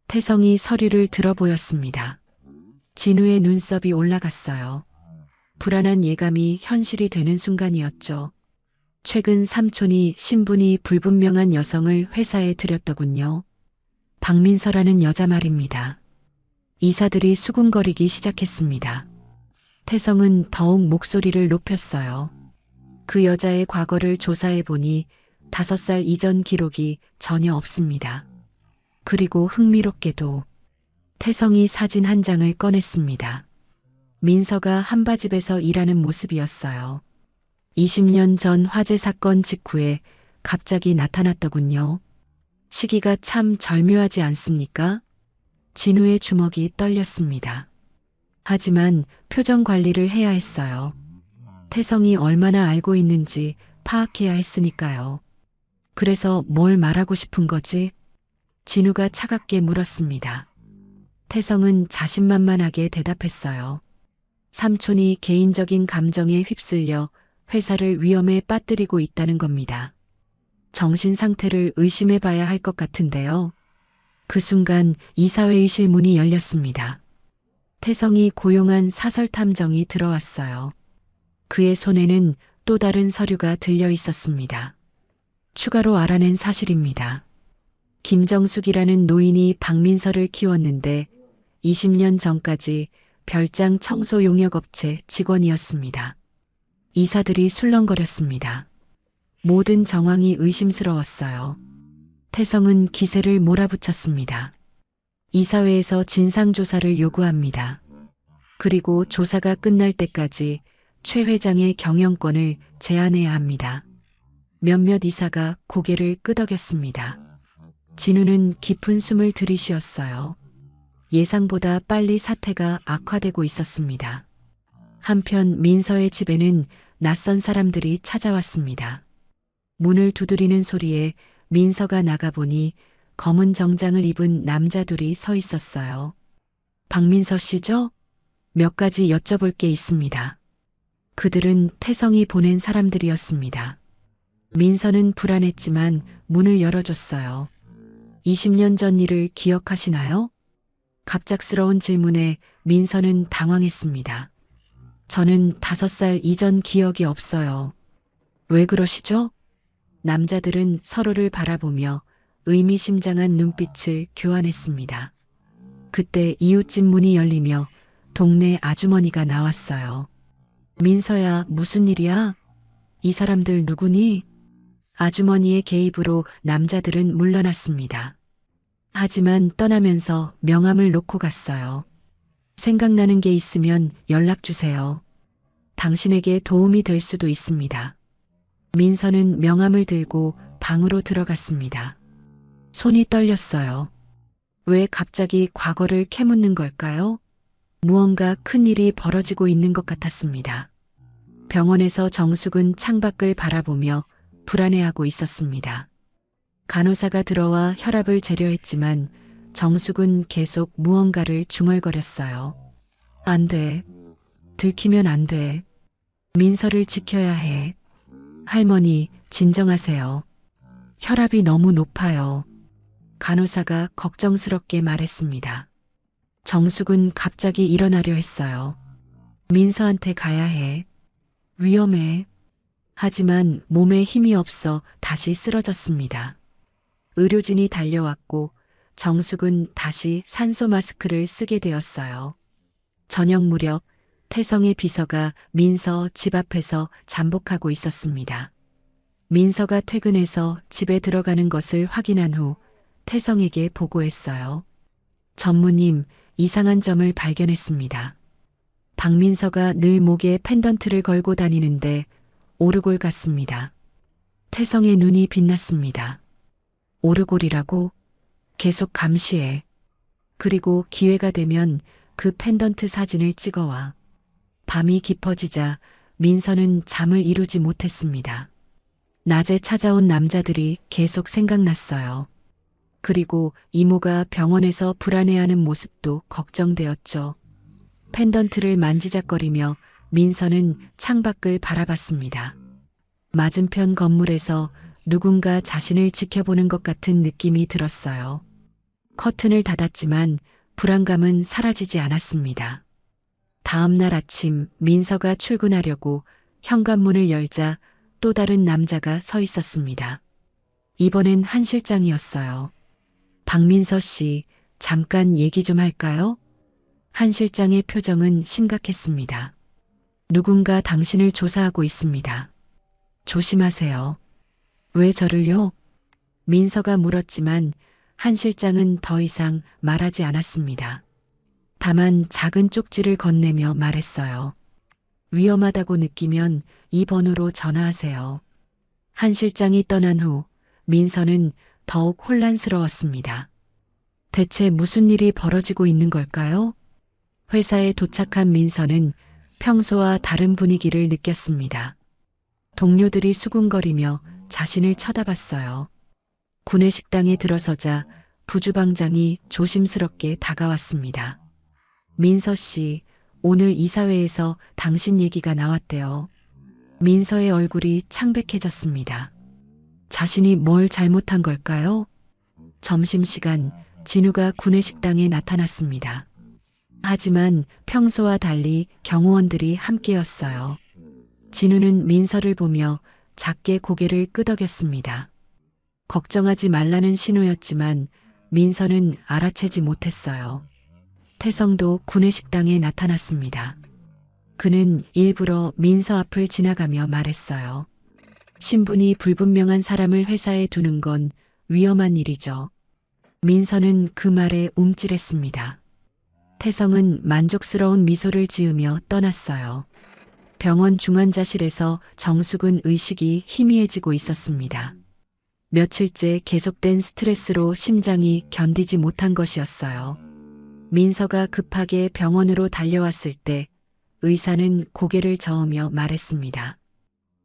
태성이 서류를 들어보였습니다. 진우의 눈썹이 올라갔어요. 불안한 예감이 현실이 되는 순간이었죠. 최근 삼촌이 신분이 불분명한 여성을 회사에 들였더군요. 박민서라는 여자 말입니다. 이사들이 수군거리기 시작했습니다. 태성은 더욱 목소리를 높였어요. 그 여자의 과거를 조사해 보니 5살 이전 기록이 전혀 없습니다. 그리고 흥미롭게도 태성이 사진 한 장을 꺼냈습니다. 민서가 한바집에서 일하는 모습이었어요. 20년 전 화재 사건 직후에 갑자기 나타났더군요. 시기가 참 절묘하지 않습니까? 진우의 주먹이 떨렸습니다. 하지만 표정 관리를 해야 했어요. 태성이 얼마나 알고 있는지 파악해야 했으니까요. 그래서 뭘 말하고 싶은 거지? 진우가 차갑게 물었습니다. 태성은 자신만만하게 대답했어요. 삼촌이 개인적인 감정에 휩쓸려 회사를 위험에 빠뜨리고 있다는 겁니다. 정신 상태를 의심해 봐야 할 것 같은데요. 그 순간 이사회의실 문이 열렸습니다. 태성이 고용한 사설 탐정이 들어왔어요. 그의 손에는 또 다른 서류가 들려 있었습니다. 추가로 알아낸 사실입니다. 김정숙이라는 노인이 박민서를 키웠는데 20년 전까지 별장 청소 용역업체 직원이었습니다. 이사들이 술렁거렸습니다. 모든 정황이 의심스러웠어요. 태성은 기세를 몰아붙였습니다. 이사회에서 진상조사를 요구합니다. 그리고 조사가 끝날 때까지 최 회장의 경영권을 제한해야 합니다. 몇몇 이사가 고개를 끄덕였습니다. 진우는 깊은 숨을 들이쉬었어요. 예상보다 빨리 사태가 악화되고 있었습니다. 한편 민서의 집에는 낯선 사람들이 찾아왔습니다. 문을 두드리는 소리에 민서가 나가보니 검은 정장을 입은 남자 둘이 서 있었어요. 박민서 씨죠? 몇 가지 여쭤볼 게 있습니다. 그들은 태성이 보낸 사람들이었습니다. 민서는 불안했지만 문을 열어줬어요. 20년 전 일을 기억하시나요? 갑작스러운 질문에 민서는 당황했습니다. 저는 5살 이전 기억이 없어요. 왜 그러시죠? 남자들은 서로를 바라보며 의미심장한 눈빛을 교환했습니다. 그때 이웃집 문이 열리며 동네 아주머니가 나왔어요. 민서야, 무슨 일이야? 이 사람들 누구니? 아주머니의 개입으로 남자들은 물러났습니다. 하지만 떠나면서 명함을 놓고 갔어요. 생각나는 게 있으면 연락 주세요. 당신에게 도움이 될 수도 있습니다. 민서는 명함을 들고 방으로 들어갔습니다. 손이 떨렸어요. 왜 갑자기 과거를 캐묻는 걸까요? 무언가 큰 일이 벌어지고 있는 것 같았습니다. 병원에서 정숙은 창밖을 바라보며 불안해하고 있었습니다. 간호사가 들어와 혈압을 재려했지만 정숙은 계속 무언가를 중얼거렸어요. 안 돼. 들키면 안 돼. 민서를 지켜야 해. 할머니, 진정하세요. 혈압이 너무 높아요. 간호사가 걱정스럽게 말했습니다. 정숙은 갑자기 일어나려 했어요. 민서한테 가야 해. 위험해. 하지만 몸에 힘이 없어 다시 쓰러졌습니다. 의료진이 달려왔고 정숙은 다시 산소 마스크를 쓰게 되었어요. 저녁 무렵 태성의 비서가 민서 집 앞에서 잠복하고 있었습니다. 민서가 퇴근해서 집에 들어가는 것을 확인한 후 태성에게 보고했어요. 전무님, 이상한 점을 발견했습니다. 박민서가 늘 목에 펜던트를 걸고 다니는데 오르골 같습니다. 태성의 눈이 빛났습니다. 오르골이라고? 계속 감시해. 그리고 기회가 되면 그 펜던트 사진을 찍어와. 밤이 깊어지자 민서는 잠을 이루지 못했습니다. 낮에 찾아온 남자들이 계속 생각났어요. 그리고 이모가 병원에서 불안해하는 모습도 걱정되었죠. 펜던트를 만지작거리며 민서는 창밖을 바라봤습니다. 맞은편 건물에서 누군가 자신을 지켜보는 것 같은 느낌이 들었어요. 커튼을 닫았지만 불안감은 사라지지 않았습니다. 다음 날 아침 민서가 출근하려고 현관문을 열자 또 다른 남자가 서 있었습니다. 이번엔 한 실장이었어요. 박민서 씨, 잠깐 얘기 좀 할까요? 한 실장의 표정은 심각했습니다. 누군가 당신을 조사하고 있습니다. 조심하세요. 왜 저를요? 민서가 물었지만 한 실장은 더 이상 말하지 않았습니다. 다만 작은 쪽지를 건네며 말했어요. 위험하다고 느끼면 이 번호로 전화하세요. 한 실장이 떠난 후 민서는 더욱 혼란스러웠습니다. 대체 무슨 일이 벌어지고 있는 걸까요? 회사에 도착한 민서는 평소와 다른 분위기를 느꼈습니다. 동료들이 수군거리며 자신을 쳐다봤어요. 구내식당에 들어서자 부주방장이 조심스럽게 다가왔습니다. 민서 씨, 오늘 이사회에서 당신 얘기가 나왔대요. 민서의 얼굴이 창백해졌습니다. 자신이 뭘 잘못한 걸까요? 점심시간 진우가 구내식당에 나타났습니다. 하지만 평소와 달리 경호원들이 함께였어요. 진우는 민서를 보며 작게 고개를 끄덕였습니다. 걱정하지 말라는 신호였지만 민서는 알아채지 못했어요. 태성도 구내식당에 나타났습니다. 그는 일부러 민서 앞을 지나가며 말했어요. 신분이 불분명한 사람을 회사에 두는 건 위험한 일이죠. 민서는 그 말에 움찔했습니다. 태성은 만족스러운 미소를 지으며 떠났어요. 병원 중환자실에서 정숙은 의식이 희미해지고 있었습니다. 며칠째 계속된 스트레스로 심장이 견디지 못한 것이었어요. 민서가 급하게 병원으로 달려왔을 때 의사는 고개를 저으며 말했습니다.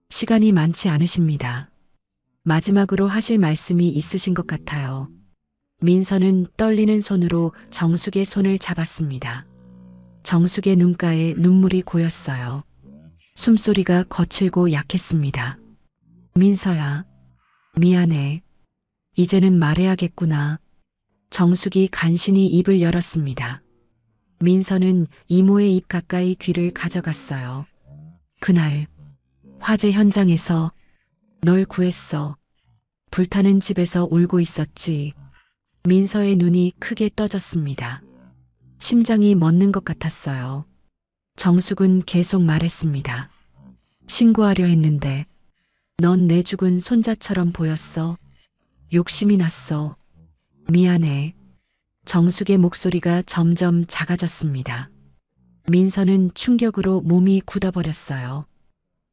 시간이 많지 않으십니다. 마지막으로 하실 말씀이 있으신 것 같아요. 민서는 떨리는 손으로 정숙의 손을 잡았습니다. 정숙의 눈가에 눈물이 고였어요. 숨소리가 거칠고 약했습니다. 민서야, 미안해. 이제는 말해야겠구나. 정숙이 간신히 입을 열었습니다. 민서는 이모의 입 가까이 귀를 가져갔어요. 그날 화재 현장에서 널 구했어. 불타는 집에서 울고 있었지. 민서의 눈이 크게 떠졌습니다. 심장이 멎는 것 같았어요. 정숙은 계속 말했습니다. 신고하려 했는데 넌 내 죽은 손자처럼 보였어. 욕심이 났어. 미안해. 정숙의 목소리가 점점 작아졌습니다. 민서는 충격으로 몸이 굳어버렸어요.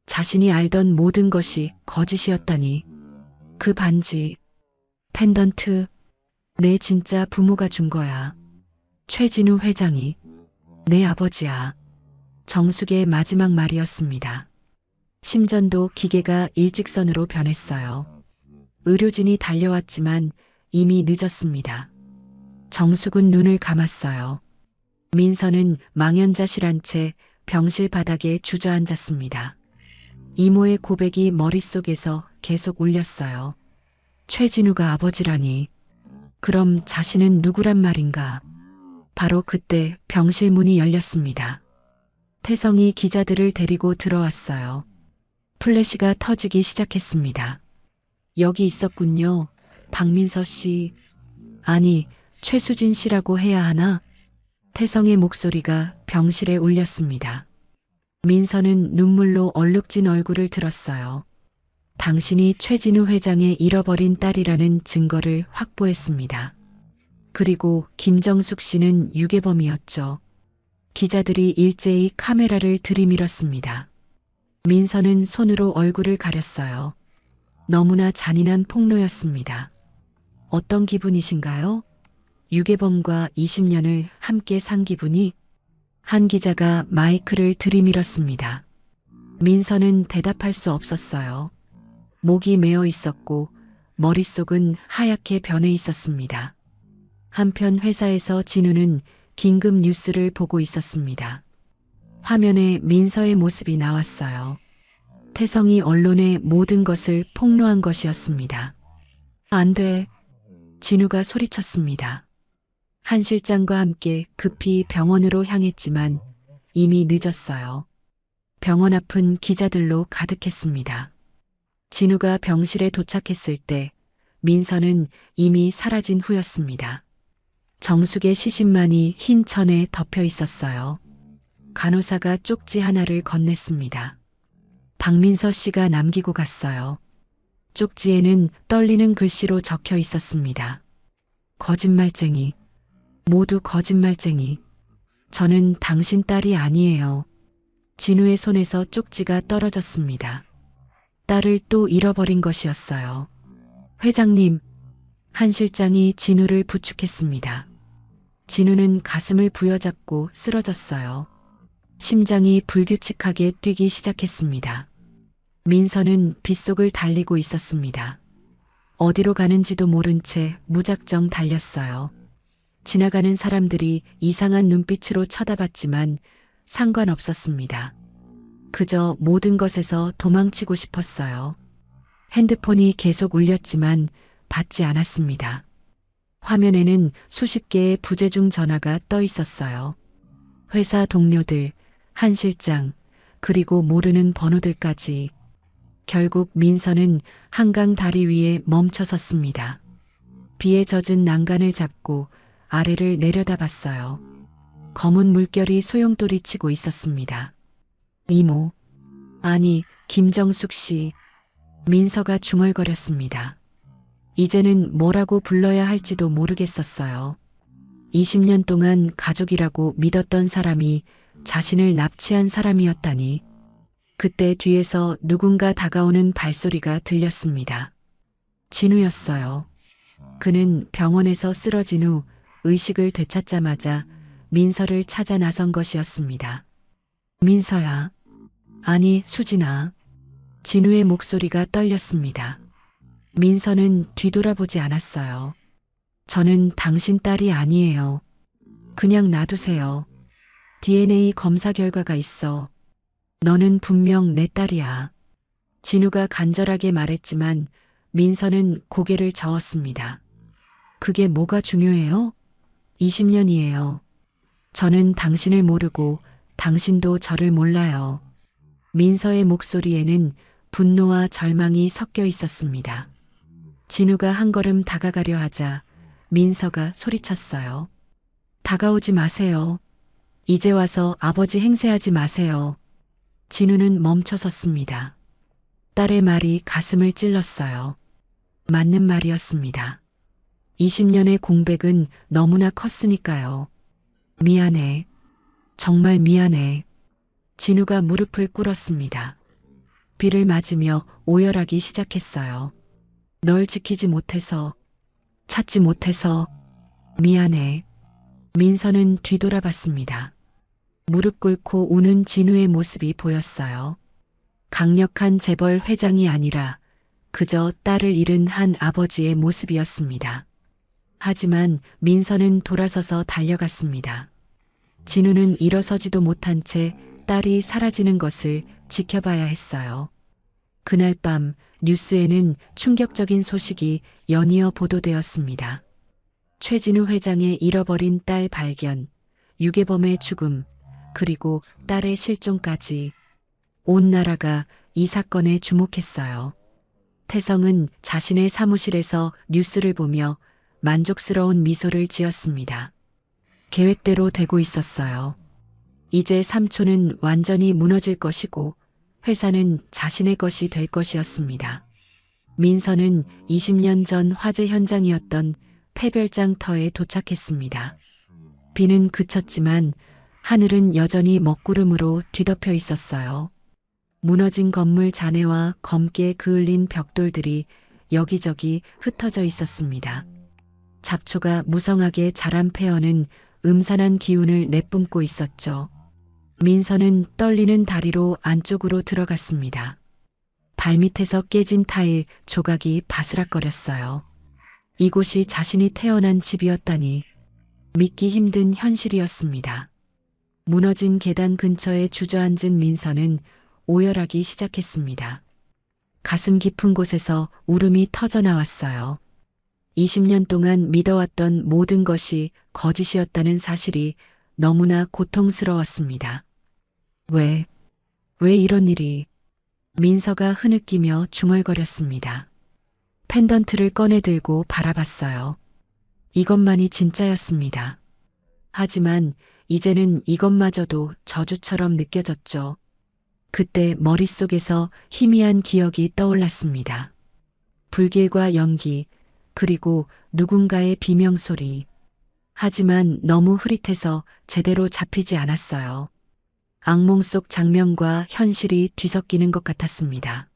자신이 알던 모든 것이 거짓이었다니. 그 반지, 펜던트, 내 진짜 부모가 준 거야. 최진우 회장이 내 아버지야. 정숙의 마지막 말이었습니다. 심전도 기계가 일직선으로 변했어요. 의료진이 달려왔지만 이미 늦었습니다. 정숙은 눈을 감았어요. 민서는 망연자실한 채 병실 바닥에 주저앉았습니다. 이모의 고백이 머릿속에서 계속 울렸어요. 최진우가 아버지라니. 그럼 자신은 누구란 말인가? 바로 그때 병실 문이 열렸습니다. 태성이 기자들을 데리고 들어왔어요. 플래시가 터지기 시작했습니다. 여기 있었군요. 박민서 씨. 아니, 최수진 씨라고 해야 하나? 태성의 목소리가 병실에 울렸습니다. 민서는 눈물로 얼룩진 얼굴을 들었어요. 당신이 최진우 회장의 잃어버린 딸이라는 증거를 확보했습니다. 그리고 김정숙 씨는 유괴범이었죠. 기자들이 일제히 카메라를 들이밀었습니다. 민서는 손으로 얼굴을 가렸어요. 너무나 잔인한 폭로였습니다. 어떤 기분이신가요? 유괴범과 20년을 함께 산 기분이? 한 기자가 마이크를 들이밀었습니다. 민서는 대답할 수 없었어요. 목이 메어 있었고 머릿속은 하얗게 변해 있었습니다. 한편 회사에서 진우는 긴급 뉴스를 보고 있었습니다. 화면에 민서의 모습이 나왔어요. 태성이 언론에 모든 것을 폭로한 것이었습니다. 안 돼. 진우가 소리쳤습니다. 한 실장과 함께 급히 병원으로 향했지만 이미 늦었어요. 병원 앞은 기자들로 가득했습니다. 진우가 병실에 도착했을 때 민서는 이미 사라진 후였습니다. 정숙의 시신만이 흰 천에 덮여 있었어요. 간호사가 쪽지 하나를 건넸습니다. 박민서 씨가 남기고 갔어요. 쪽지에는 떨리는 글씨로 적혀 있었습니다. 거짓말쟁이. 모두 거짓말쟁이. 저는 당신 딸이 아니에요. 진우의 손에서 쪽지가 떨어졌습니다. 딸을 또 잃어버린 것이었어요. 회장님, 한 실장이 진우를 부축했습니다. 진우는 가슴을 부여잡고 쓰러졌어요. 심장이 불규칙하게 뛰기 시작했습니다. 민서는 빗속을 달리고 있었습니다. 어디로 가는지도 모른 채 무작정 달렸어요. 지나가는 사람들이 이상한 눈빛으로 쳐다봤지만 상관없었습니다. 그저 모든 것에서 도망치고 싶었어요. 핸드폰이 계속 울렸지만 받지 않았습니다. 화면에는 수십 개의 부재중 전화가 떠 있었어요. 회사 동료들, 한 실장, 그리고 모르는 번호들까지. 결국 민서는 한강 다리 위에 멈춰 섰습니다. 비에 젖은 난간을 잡고 아래를 내려다봤어요. 검은 물결이 소용돌이 치고 있었습니다. 이모, 아니 김정숙 씨. 민서가 중얼거렸습니다. 이제는 뭐라고 불러야 할지도 모르겠었어요. 20년 동안 가족이라고 믿었던 사람이 자신을 납치한 사람이었다니. 그때 뒤에서 누군가 다가오는 발소리가 들렸습니다. 진우였어요. 그는 병원에서 쓰러진 후 의식을 되찾자마자 민서를 찾아 나선 것이었습니다. 민서야. 아니, 수진아. 진우의 목소리가 떨렸습니다. 민서는 뒤돌아보지 않았어요. 저는 당신 딸이 아니에요. 그냥 놔두세요. DNA 검사 결과가 있어. 너는 분명 내 딸이야. 진우가 간절하게 말했지만 민서는 고개를 저었습니다. 그게 뭐가 중요해요? 20년이에요. 저는 당신을 모르고 당신도 저를 몰라요. 민서의 목소리에는 분노와 절망이 섞여 있었습니다. 진우가 한 걸음 다가가려 하자 민서가 소리쳤어요. 다가오지 마세요. 이제 와서 아버지 행세하지 마세요. 진우는 멈춰섰습니다. 딸의 말이 가슴을 찔렀어요. 맞는 말이었습니다. 20년의 공백은 너무나 컸으니까요. 미안해. 정말 미안해. 진우가 무릎을 꿇었습니다. 비를 맞으며 오열하기 시작했어요. 널 지키지 못해서, 찾지 못해서 미안해. 민서는 뒤돌아봤습니다. 무릎 꿇고 우는 진우의 모습이 보였어요. 강력한 재벌 회장이 아니라 그저 딸을 잃은 한 아버지의 모습이었습니다. 하지만 민서는 돌아서서 달려갔습니다. 진우는 일어서지도 못한 채 딸이 사라지는 것을 지켜봐야 했어요. 그날 밤 뉴스에는 충격적인 소식이 연이어 보도되었습니다. 최진우 회장의 잃어버린 딸 발견, 유괴범의 죽음, 그리고 딸의 실종까지 온 나라가 이 사건에 주목했어요. 태성은 자신의 사무실에서 뉴스를 보며 만족스러운 미소를 지었습니다. 계획대로 되고 있었어요. 이제 삼촌은 완전히 무너질 것이고 회사는 자신의 것이 될 것이었습니다. 민서는 20년 전 화재 현장이었던 폐별장터에 도착했습니다. 비는 그쳤지만 하늘은 여전히 먹구름으로 뒤덮여 있었어요. 무너진 건물 잔해와 검게 그을린 벽돌들이 여기저기 흩어져 있었습니다. 잡초가 무성하게 자란 폐허는 음산한 기운을 내뿜고 있었죠. 민서는 떨리는 다리로 안쪽으로 들어갔습니다. 발밑에서 깨진 타일 조각이 바스락거렸어요. 이곳이 자신이 태어난 집이었다니 믿기 힘든 현실이었습니다. 무너진 계단 근처에 주저앉은 민서는 오열하기 시작했습니다. 가슴 깊은 곳에서 울음이 터져 나왔어요. 20년 동안 믿어왔던 모든 것이 거짓이었다는 사실이 너무나 고통스러웠습니다. 왜 이런 일이? 민서가 흐느끼며 중얼거렸습니다. 펜던트를 꺼내 들고 바라봤어요. 이것만이 진짜였습니다. 하지만 이제는 이것마저도 저주처럼 느껴졌죠. 그때 머릿속에서 희미한 기억이 떠올랐습니다. 불길과 연기, 그리고 누군가의 비명소리. 하지만 너무 흐릿해서 제대로 잡히지 않았어요. 악몽 속 장면과 현실이 뒤섞이는 것 같았습니다.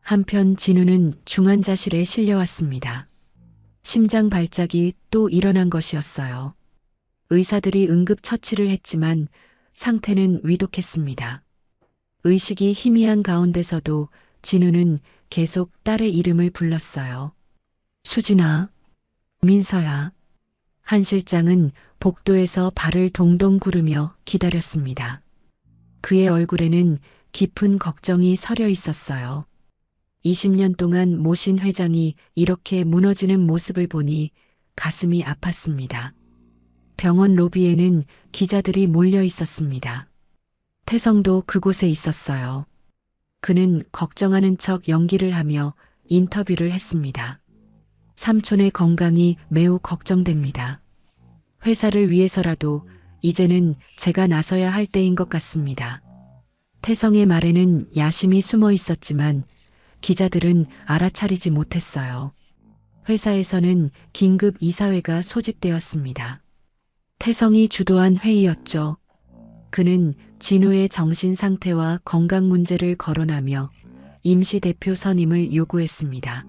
한편 진우는 중환자실에 실려왔습니다. 심장 발작이 또 일어난 것이었어요. 의사들이 응급처치를 했지만 상태는 위독했습니다. 의식이 희미한 가운데서도 진우는 계속 딸의 이름을 불렀어요. 수진아, 민서야. 한 실장은 복도에서 발을 동동 구르며 기다렸습니다. 그의 얼굴에는 깊은 걱정이 서려 있었어요. 20년 동안 모신 회장이 이렇게 무너지는 모습을 보니 가슴이 아팠습니다. 병원 로비에는 기자들이 몰려 있었습니다. 태성도 그곳에 있었어요. 그는 걱정하는 척 연기를 하며 인터뷰를 했습니다. 삼촌의 건강이 매우 걱정됩니다. 회사를 위해서라도 이제는 제가 나서야 할 때인 것 같습니다. 태성의 말에는 야심이 숨어 있었지만 기자들은 알아차리지 못했어요. 회사에서는 긴급 이사회가 소집되었습니다. 태성이 주도한 회의였죠. 그는 진우의 정신 상태와 건강 문제를 거론하며 임시 대표 선임을 요구했습니다.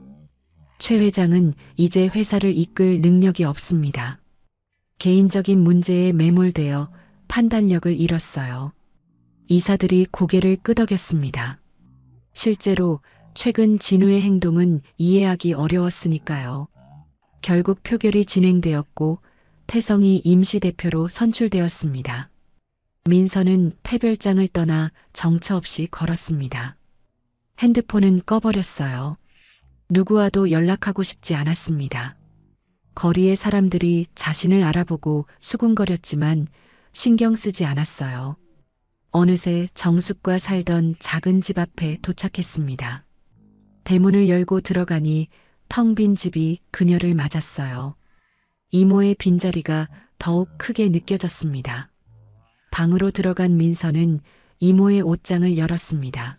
최 회장은 이제 회사를 이끌 능력이 없습니다. 개인적인 문제에 매몰되어 판단력을 잃었어요. 이사들이 고개를 끄덕였습니다. 실제로 최근 진우의 행동은 이해하기 어려웠으니까요. 결국 표결이 진행되었고 태성이 임시대표로 선출되었습니다. 민서는 폐별장을 떠나 정처 없이 걸었습니다. 핸드폰은 꺼버렸어요. 누구와도 연락하고 싶지 않았습니다. 거리의 사람들이 자신을 알아보고 수군거렸지만 신경 쓰지 않았어요. 어느새 정숙과 살던 작은 집 앞에 도착했습니다. 대문을 열고 들어가니 텅 빈 집이 그녀를 맞았어요. 이모의 빈자리가 더욱 크게 느껴졌습니다. 방으로 들어간 민서는 이모의 옷장을 열었습니다.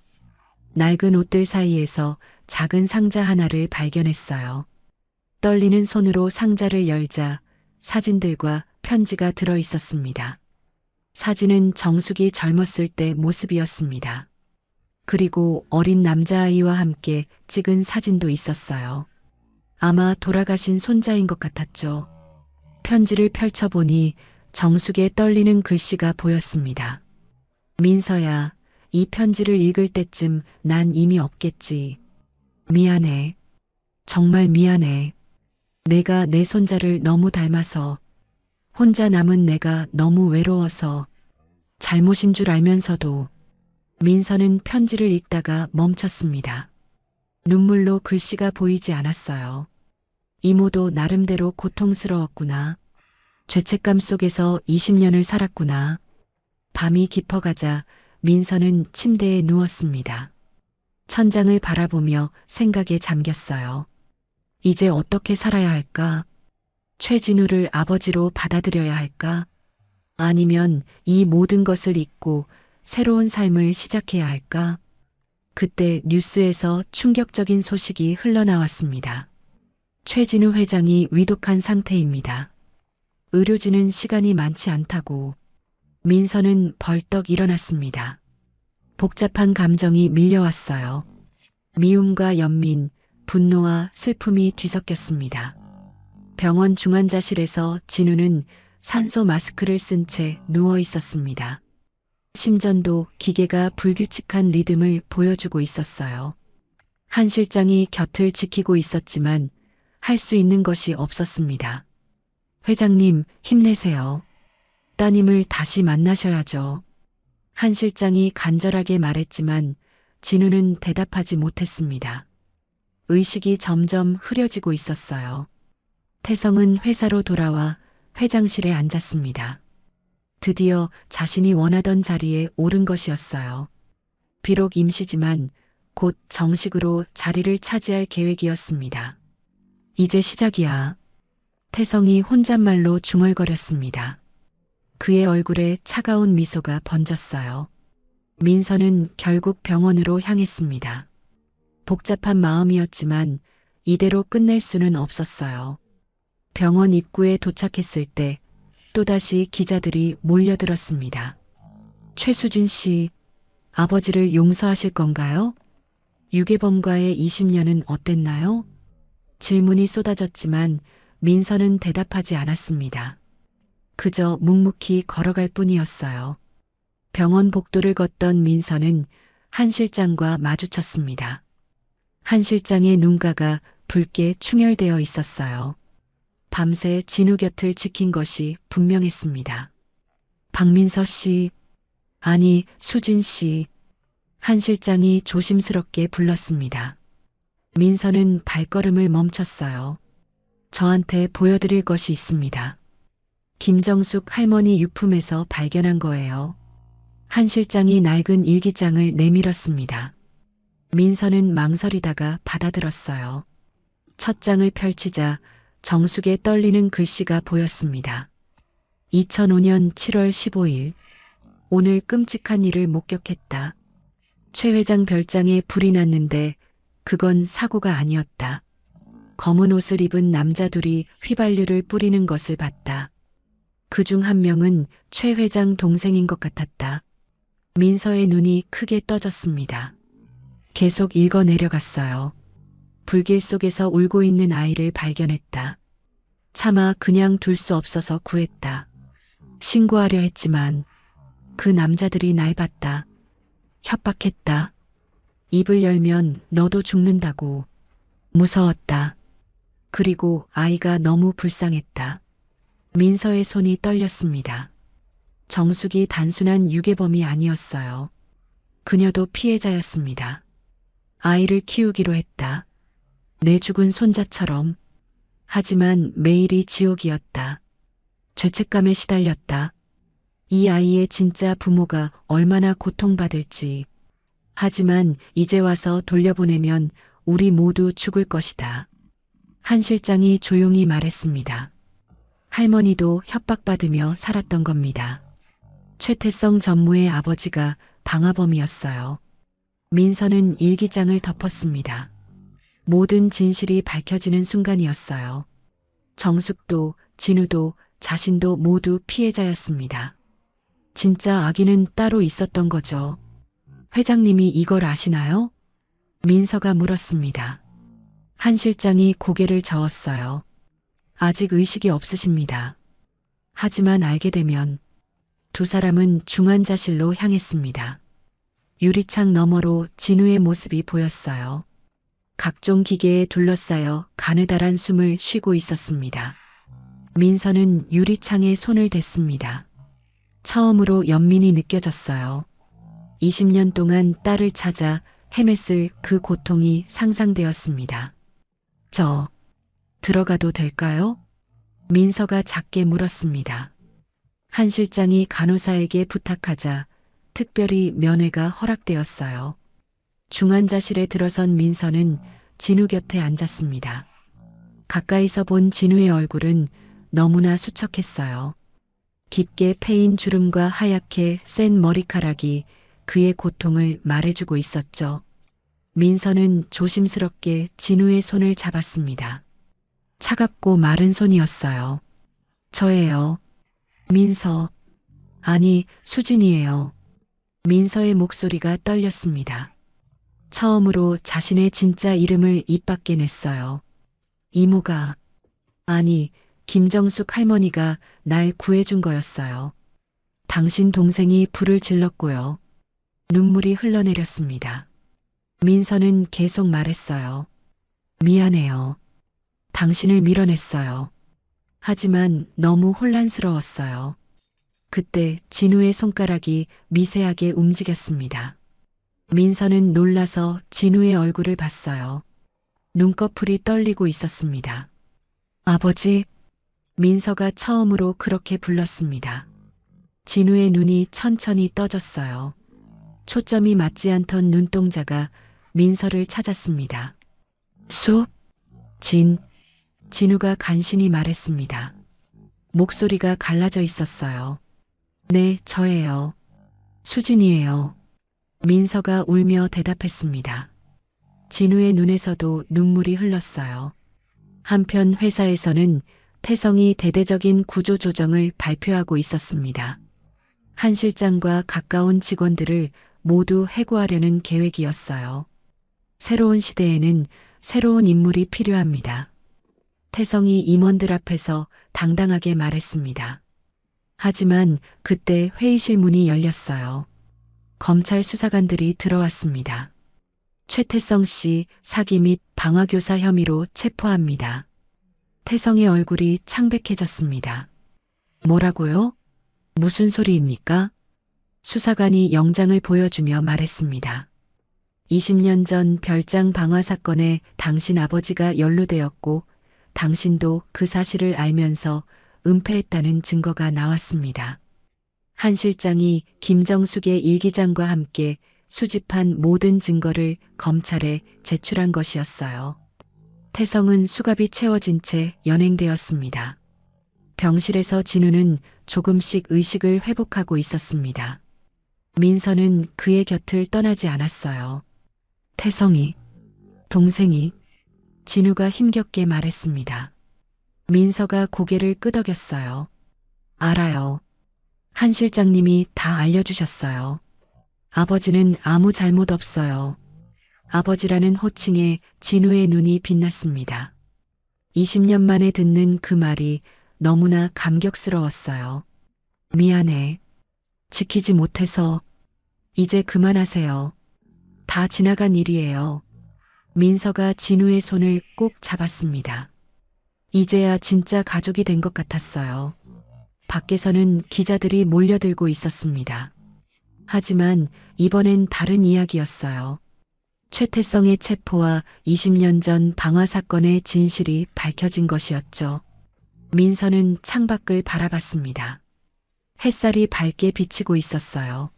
낡은 옷들 사이에서 작은 상자 하나를 발견했어요. 떨리는 손으로 상자를 열자 사진들과 편지가 들어 있었습니다. 사진은 정숙이 젊었을 때 모습이었습니다. 그리고 어린 남자아이와 함께 찍은 사진도 있었어요. 아마 돌아가신 손자인 것 같았죠. 편지를 펼쳐보니 정숙의 떨리는 글씨가 보였습니다. 민서야, 이 편지를 읽을 때쯤 난 이미 없겠지. 미안해. 정말 미안해. 내가 내 손자를 너무 닮아서, 혼자 남은 내가 너무 외로워서, 잘못인 줄 알면서도. 민서는 편지를 읽다가 멈췄습니다. 눈물로 글씨가 보이지 않았어요. 이모도 나름대로 고통스러웠구나. 죄책감 속에서 20년을 살았구나. 밤이 깊어가자 민서는 침대에 누웠습니다. 천장을 바라보며 생각에 잠겼어요. 이제 어떻게 살아야 할까? 최진우를 아버지로 받아들여야 할까? 아니면 이 모든 것을 잊고 새로운 삶을 시작해야 할까? 그때 뉴스에서 충격적인 소식이 흘러나왔습니다. 최진우 회장이 위독한 상태입니다. 의료진은 시간이 많지 않다고. 민서는 벌떡 일어났습니다. 복잡한 감정이 밀려왔어요. 미움과 연민, 분노와 슬픔이 뒤섞였습니다. 병원 중환자실에서 진우는 산소 마스크를 쓴 채 누워 있었습니다. 심전도 기계가 불규칙한 리듬을 보여주고 있었어요. 한 실장이 곁을 지키고 있었지만 할 수 있는 것이 없었습니다. 회장님, 힘내세요. 따님을 다시 만나셔야죠. 한 실장이 간절하게 말했지만 진우는 대답하지 못했습니다. 의식이 점점 흐려지고 있었어요. 태성은 회사로 돌아와 회장실에 앉았습니다. 드디어 자신이 원하던 자리에 오른 것이었어요. 비록 임시지만 곧 정식으로 자리를 차지할 계획이었습니다. 이제 시작이야. 태성이 혼잣말로 중얼거렸습니다. 그의 얼굴에 차가운 미소가 번졌어요. 민서는 결국 병원으로 향했습니다. 복잡한 마음이었지만 이대로 끝낼 수는 없었어요. 병원 입구에 도착했을 때 또다시 기자들이 몰려들었습니다. 최수진 씨, 아버지를 용서하실 건가요? 유괴범과의 20년은 어땠나요? 질문이 쏟아졌지만 민서는 대답하지 않았습니다. 그저 묵묵히 걸어갈 뿐이었어요. 병원 복도를 걷던 민서는 한 실장과 마주쳤습니다. 한 실장의 눈가가 붉게 충혈되어 있었어요. 밤새 진우 곁을 지킨 것이 분명했습니다. 박민서 씨, 아니 수진 씨, 한 실장이 조심스럽게 불렀습니다. 민서는 발걸음을 멈췄어요. 저한테 보여드릴 것이 있습니다. 김정숙 할머니 유품에서 발견한 거예요. 한 실장이 낡은 일기장을 내밀었습니다. 민서는 망설이다가 받아들었어요. 첫 장을 펼치자 정숙의 떨리는 글씨가 보였습니다. 2005년 7월 15일. 오늘 끔찍한 일을 목격했다. 최 회장 별장에 불이 났는데 그건 사고가 아니었다. 검은 옷을 입은 남자 둘이 휘발유를 뿌리는 것을 봤다. 그중 한 명은 최 회장 동생인 것 같았다. 민서의 눈이 크게 떠졌습니다. 계속 읽어 내려갔어요. 불길 속에서 울고 있는 아이를 발견했다. 차마 그냥 둘 수 없어서 구했다. 신고하려 했지만 그 남자들이 날 봤다. 협박했다. 입을 열면 너도 죽는다고. 무서웠다. 그리고 아이가 너무 불쌍했다. 민서의 손이 떨렸습니다. 정숙이 단순한 유괴범이 아니었어요. 그녀도 피해자였습니다. 아이를 키우기로 했다. 내 죽은 손자처럼. 하지만 매일이 지옥이었다. 죄책감에 시달렸다. 이 아이의 진짜 부모가 얼마나 고통받을지. 하지만 이제 와서 돌려보내면 우리 모두 죽을 것이다. 한 실장이 조용히 말했습니다. 할머니도 협박받으며 살았던 겁니다. 최태성 전무의 아버지가 방화범이었어요. 민서는 일기장을 덮었습니다. 모든 진실이 밝혀지는 순간이었어요. 정숙도, 진우도, 자신도 모두 피해자였습니다. 진짜 아기는 따로 있었던 거죠. 회장님이 이걸 아시나요? 민서가 물었습니다. 한 실장이 고개를 저었어요. 아직 의식이 없으십니다. 하지만 알게 되면 두 사람은 중환자실로 향했습니다. 유리창 너머로 진우의 모습이 보였어요. 각종 기계에 둘러싸여 가느다란 숨을 쉬고 있었습니다. 민서는 유리창에 손을 댔습니다. 처음으로 연민이 느껴졌어요. 20년 동안 딸을 찾아 헤맸을 그 고통이 상상되었습니다. 저 들어가도 될까요? 민서가 작게 물었습니다. 한 실장이 간호사에게 부탁하자 특별히 면회가 허락되었어요. 중환자실에 들어선 민서는 진우 곁에 앉았습니다. 가까이서 본 진우의 얼굴은 너무나 수척했어요. 깊게 패인 주름과 하얗게 센 머리카락이 그의 고통을 말해주고 있었죠. 민서는 조심스럽게 진우의 손을 잡았습니다. 차갑고 마른 손이었어요. 저예요. 민서. 아니, 수진이에요. 민서의 목소리가 떨렸습니다. 처음으로 자신의 진짜 이름을 입 밖에 냈어요. 이모가, 아니, 김정숙 할머니가 날 구해준 거였어요. 당신 동생이 불을 질렀고요. 눈물이 흘러내렸습니다. 민서는 계속 말했어요. 미안해요. 당신을 밀어냈어요. 하지만 너무 혼란스러웠어요. 그때 진우의 손가락이 미세하게 움직였습니다. 민서는 놀라서 진우의 얼굴을 봤어요. 눈꺼풀이 떨리고 있었습니다. 아버지, 민서가 처음으로 그렇게 불렀습니다. 진우의 눈이 천천히 떠졌어요. 초점이 맞지 않던 눈동자가 민서를 찾았습니다. 수, 진우가 간신히 말했습니다. 목소리가 갈라져 있었어요. 네, 저예요. 수진이에요. 민서가 울며 대답했습니다. 진우의 눈에서도 눈물이 흘렀어요. 한편 회사에서는 태성이 대대적인 구조조정을 발표하고 있었습니다. 한 실장과 가까운 직원들을 모두 해고하려는 계획이었어요. 새로운 시대에는 새로운 인물이 필요합니다. 태성이 임원들 앞에서 당당하게 말했습니다. 하지만 그때 회의실 문이 열렸어요. 검찰 수사관들이 들어왔습니다. 최태성 씨 사기 및 방화교사 혐의로 체포합니다. 태성의 얼굴이 창백해졌습니다. 뭐라고요? 무슨 소리입니까? 수사관이 영장을 보여주며 말했습니다. 20년 전 별장 방화 사건에 당신 아버지가 연루되었고 당신도 그 사실을 알면서 은폐했다는 증거가 나왔습니다. 한 실장이 김정숙의 일기장과 함께 수집한 모든 증거를 검찰에 제출한 것이었어요. 태성은 수갑이 채워진 채 연행되었습니다. 병실에서 진우는 조금씩 의식을 회복하고 있었습니다. 민서는 그의 곁을 떠나지 않았어요. 태성이, 동생이, 진우가 힘겹게 말했습니다. 민서가 고개를 끄덕였어요. 알아요. 한 실장님이 다 알려주셨어요. 아버지는 아무 잘못 없어요. 아버지라는 호칭에 진우의 눈이 빛났습니다. 20년 만에 듣는 그 말이 너무나 감격스러웠어요. 미안해. 지키지 못해서. 이제 그만하세요. 다 지나간 일이에요. 민서가 진우의 손을 꼭 잡았습니다. 이제야 진짜 가족이 된 것 같았어요. 밖에서는 기자들이 몰려들고 있었습니다. 하지만 이번엔 다른 이야기였어요. 최태성의 체포와 20년 전 방화 사건의 진실이 밝혀진 것이었죠. 민서는 창밖을 바라봤습니다. 햇살이 밝게 비치고 있었어요.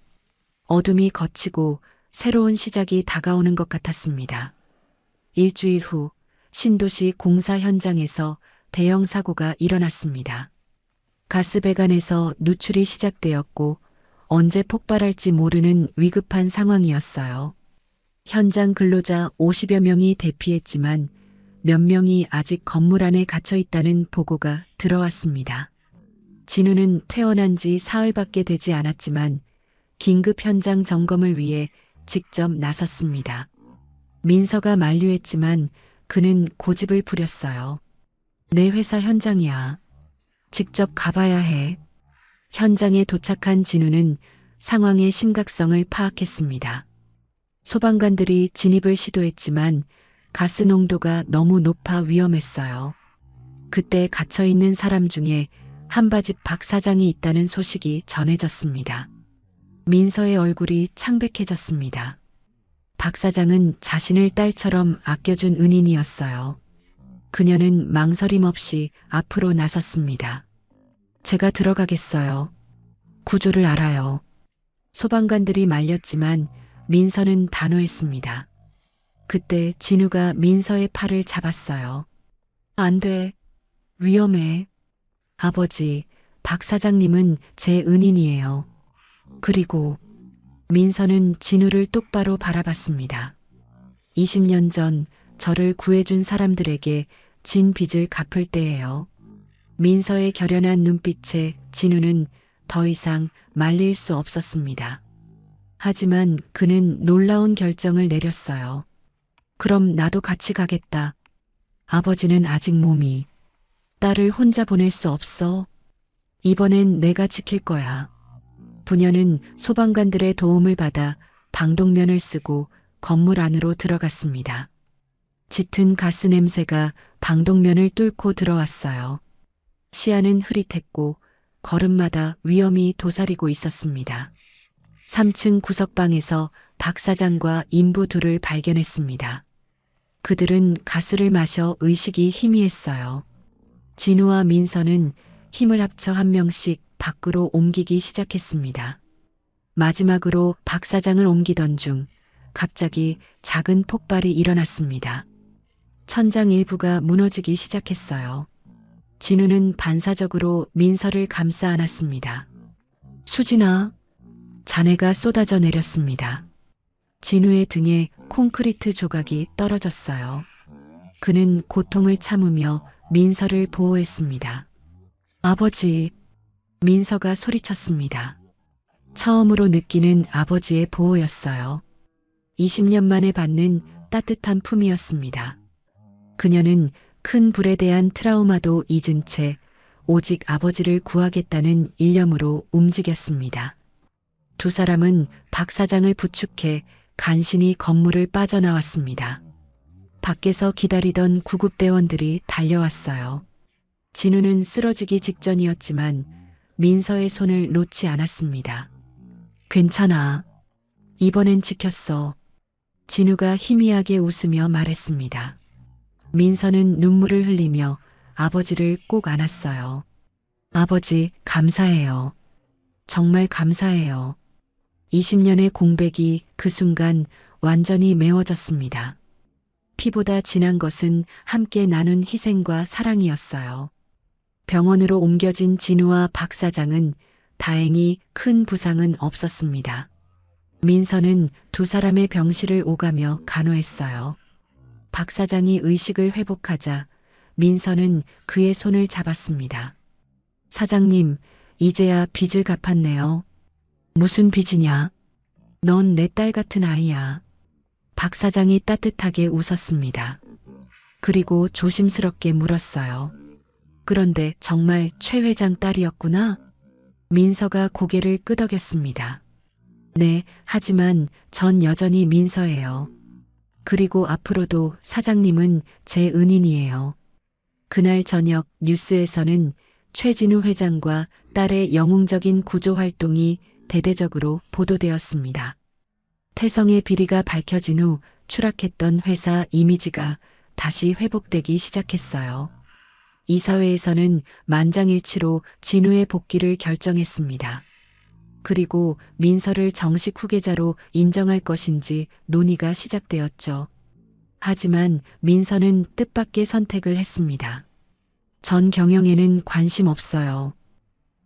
어둠이 걷히고 새로운 시작이 다가오는 것 같았습니다. 일주일 후 신도시 공사 현장에서 대형 사고가 일어났습니다. 가스배관에서 누출이 시작되었고 언제 폭발할지 모르는 위급한 상황이었어요. 현장 근로자 50여 명이 대피했지만 몇 명이 아직 건물 안에 갇혀 있다는 보고가 들어왔습니다. 진우는 퇴원한 지 사흘밖에 되지 않았지만 긴급 현장 점검을 위해 직접 나섰습니다. 민서가 만류했지만 그는 고집을 부렸어요. 내 회사 현장이야. 직접 가봐야 해. 현장에 도착한 진우는 상황의 심각성을 파악했습니다. 소방관들이 진입을 시도했지만 가스 농도가 너무 높아 위험했어요. 그때 갇혀있는 사람 중에 한바집 박 사장이 있다는 소식이 전해졌습니다. 민서의 얼굴이 창백해졌습니다. 박 사장은 자신을 딸처럼 아껴준 은인이었어요. 그녀는 망설임 없이 앞으로 나섰습니다. 제가 들어가겠어요. 구조를 알아요. 소방관들이 말렸지만 민서는 단호했습니다. 그때 진우가 민서의 팔을 잡았어요. 안 돼. 위험해. 아버지, 박 사장님은 제 은인이에요. 그리고 민서는 진우를 똑바로 바라봤습니다. 20년 전 저를 구해준 사람들에게 진 빚을 갚을 때예요. 민서의 결연한 눈빛에 진우는 더 이상 말릴 수 없었습니다. 하지만 그는 놀라운 결정을 내렸어요. 그럼 나도 같이 가겠다. 아버지는 아직 몸이. 딸을 혼자 보낼 수 없어. 이번엔 내가 지킬 거야. 부녀는 소방관들의 도움을 받아 방독면을 쓰고 건물 안으로 들어갔습니다. 짙은 가스 냄새가 방독면을 뚫고 들어왔어요. 시야는 흐릿했고 걸음마다 위험이 도사리고 있었습니다. 3층 구석방에서 박 사장과 인부 둘을 발견했습니다. 그들은 가스를 마셔 의식이 희미했어요. 진우와 민서는 힘을 합쳐 한 명씩 밖으로 옮기기 시작했습니다. 마지막으로 박 사장을 옮기던 중 갑자기 작은 폭발이 일어났습니다. 천장 일부가 무너지기 시작했어요. 진우는 반사적으로 민서를 감싸 안았습니다. 수진아, 자네가 쏟아져 내렸습니다. 진우의 등에 콘크리트 조각이 떨어졌어요. 그는 고통을 참으며 민서를 보호했습니다. 아버지, 민서가 소리쳤습니다. 처음으로 느끼는 아버지의 보호였어요. 20년 만에 받는 따뜻한 품이었습니다. 그녀는 큰 불에 대한 트라우마도 잊은 채 오직 아버지를 구하겠다는 일념으로 움직였습니다. 두 사람은 박 사장을 부축해 간신히 건물을 빠져나왔습니다. 밖에서 기다리던 구급대원들이 달려왔어요. 진우는 쓰러지기 직전이었지만 민서의 손을 놓지 않았습니다. 괜찮아. 이번엔 지켰어. 진우가 희미하게 웃으며 말했습니다. 민서는 눈물을 흘리며 아버지를 꼭 안았어요. 아버지, 감사해요. 정말 감사해요. 20년의 공백이 그 순간 완전히 메워졌습니다. 피보다 진한 것은 함께 나눈 희생과 사랑이었어요. 병원으로 옮겨진 진우와 박 사장은 다행히 큰 부상은 없었습니다. 민서는 두 사람의 병실을 오가며 간호했어요. 박 사장이 의식을 회복하자 민서는 그의 손을 잡았습니다. 사장님, 이제야 빚을 갚았네요. 무슨 빚이냐? 넌 내 딸 같은 아이야. 박 사장이 따뜻하게 웃었습니다. 그리고 조심스럽게 물었어요. 그런데 정말 최 회장 딸이었구나? 민서가 고개를 끄덕였습니다. 네, 하지만 전 여전히 민서예요. 그리고 앞으로도 사장님은 제 은인이에요. 그날 저녁 뉴스에서는 최진우 회장과 딸의 영웅적인 구조 활동이 대대적으로 보도되었습니다. 태성의 비리가 밝혀진 후 추락했던 회사 이미지가 다시 회복되기 시작했어요. 이사회에서는 만장일치로 진우의 복귀를 결정했습니다. 그리고 민서를 정식 후계자로 인정할 것인지 논의가 시작되었죠. 하지만 민서는 뜻밖의 선택을 했습니다. 전 경영에는 관심 없어요.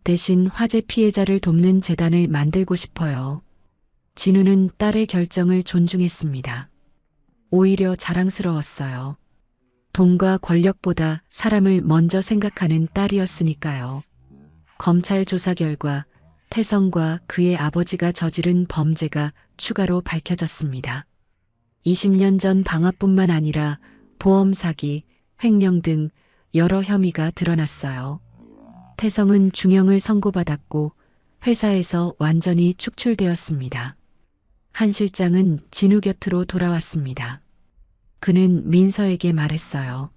대신 화재 피해자를 돕는 재단을 만들고 싶어요. 진우는 딸의 결정을 존중했습니다. 오히려 자랑스러웠어요. 돈과 권력보다 사람을 먼저 생각하는 딸이었으니까요. 검찰 조사 결과 태성과 그의 아버지가 저지른 범죄가 추가로 밝혀졌습니다. 20년 전 방화뿐만 아니라 보험 사기, 횡령 등 여러 혐의가 드러났어요. 태성은 중형을 선고받았고 회사에서 완전히 축출되었습니다. 한 실장은 진우 곁으로 돌아왔습니다. 그는 민서에게 말했어요.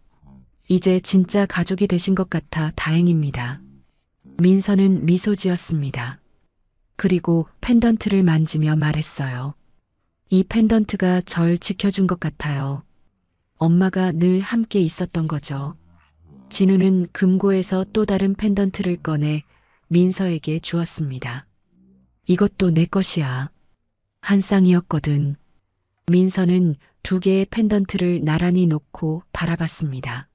이제 진짜 가족이 되신 것 같아 다행입니다. 민서는 미소 지었습니다. 그리고 펜던트를 만지며 말했어요. 이 펜던트가 절 지켜준 것 같아요. 엄마가 늘 함께 있었던 거죠. 진우는 금고에서 또 다른 펜던트를 꺼내 민서에게 주었습니다. 이것도 내 것이야. 한 쌍이었거든. 민서는 2개의 펜던트를 나란히 놓고 바라봤습니다.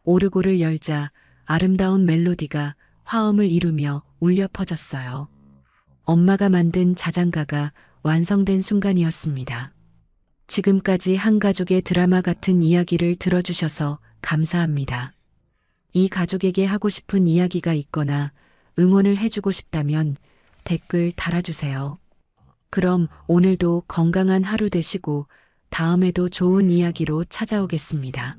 오르골을 열자 아름다운 멜로디가 화음을 이루며 울려 퍼졌어요. 엄마가 만든 자장가가 완성된 순간이었습니다. 지금까지 한 가족의 드라마 같은 이야기를 들어주셔서 감사합니다. 이 가족에게 하고 싶은 이야기가 있거나 응원을 해주고 싶다면 댓글 달아주세요. 그럼 오늘도 건강한 하루 되시고 다음에도 좋은 이야기로 찾아오겠습니다.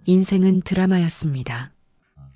인생은 드라마였습니다.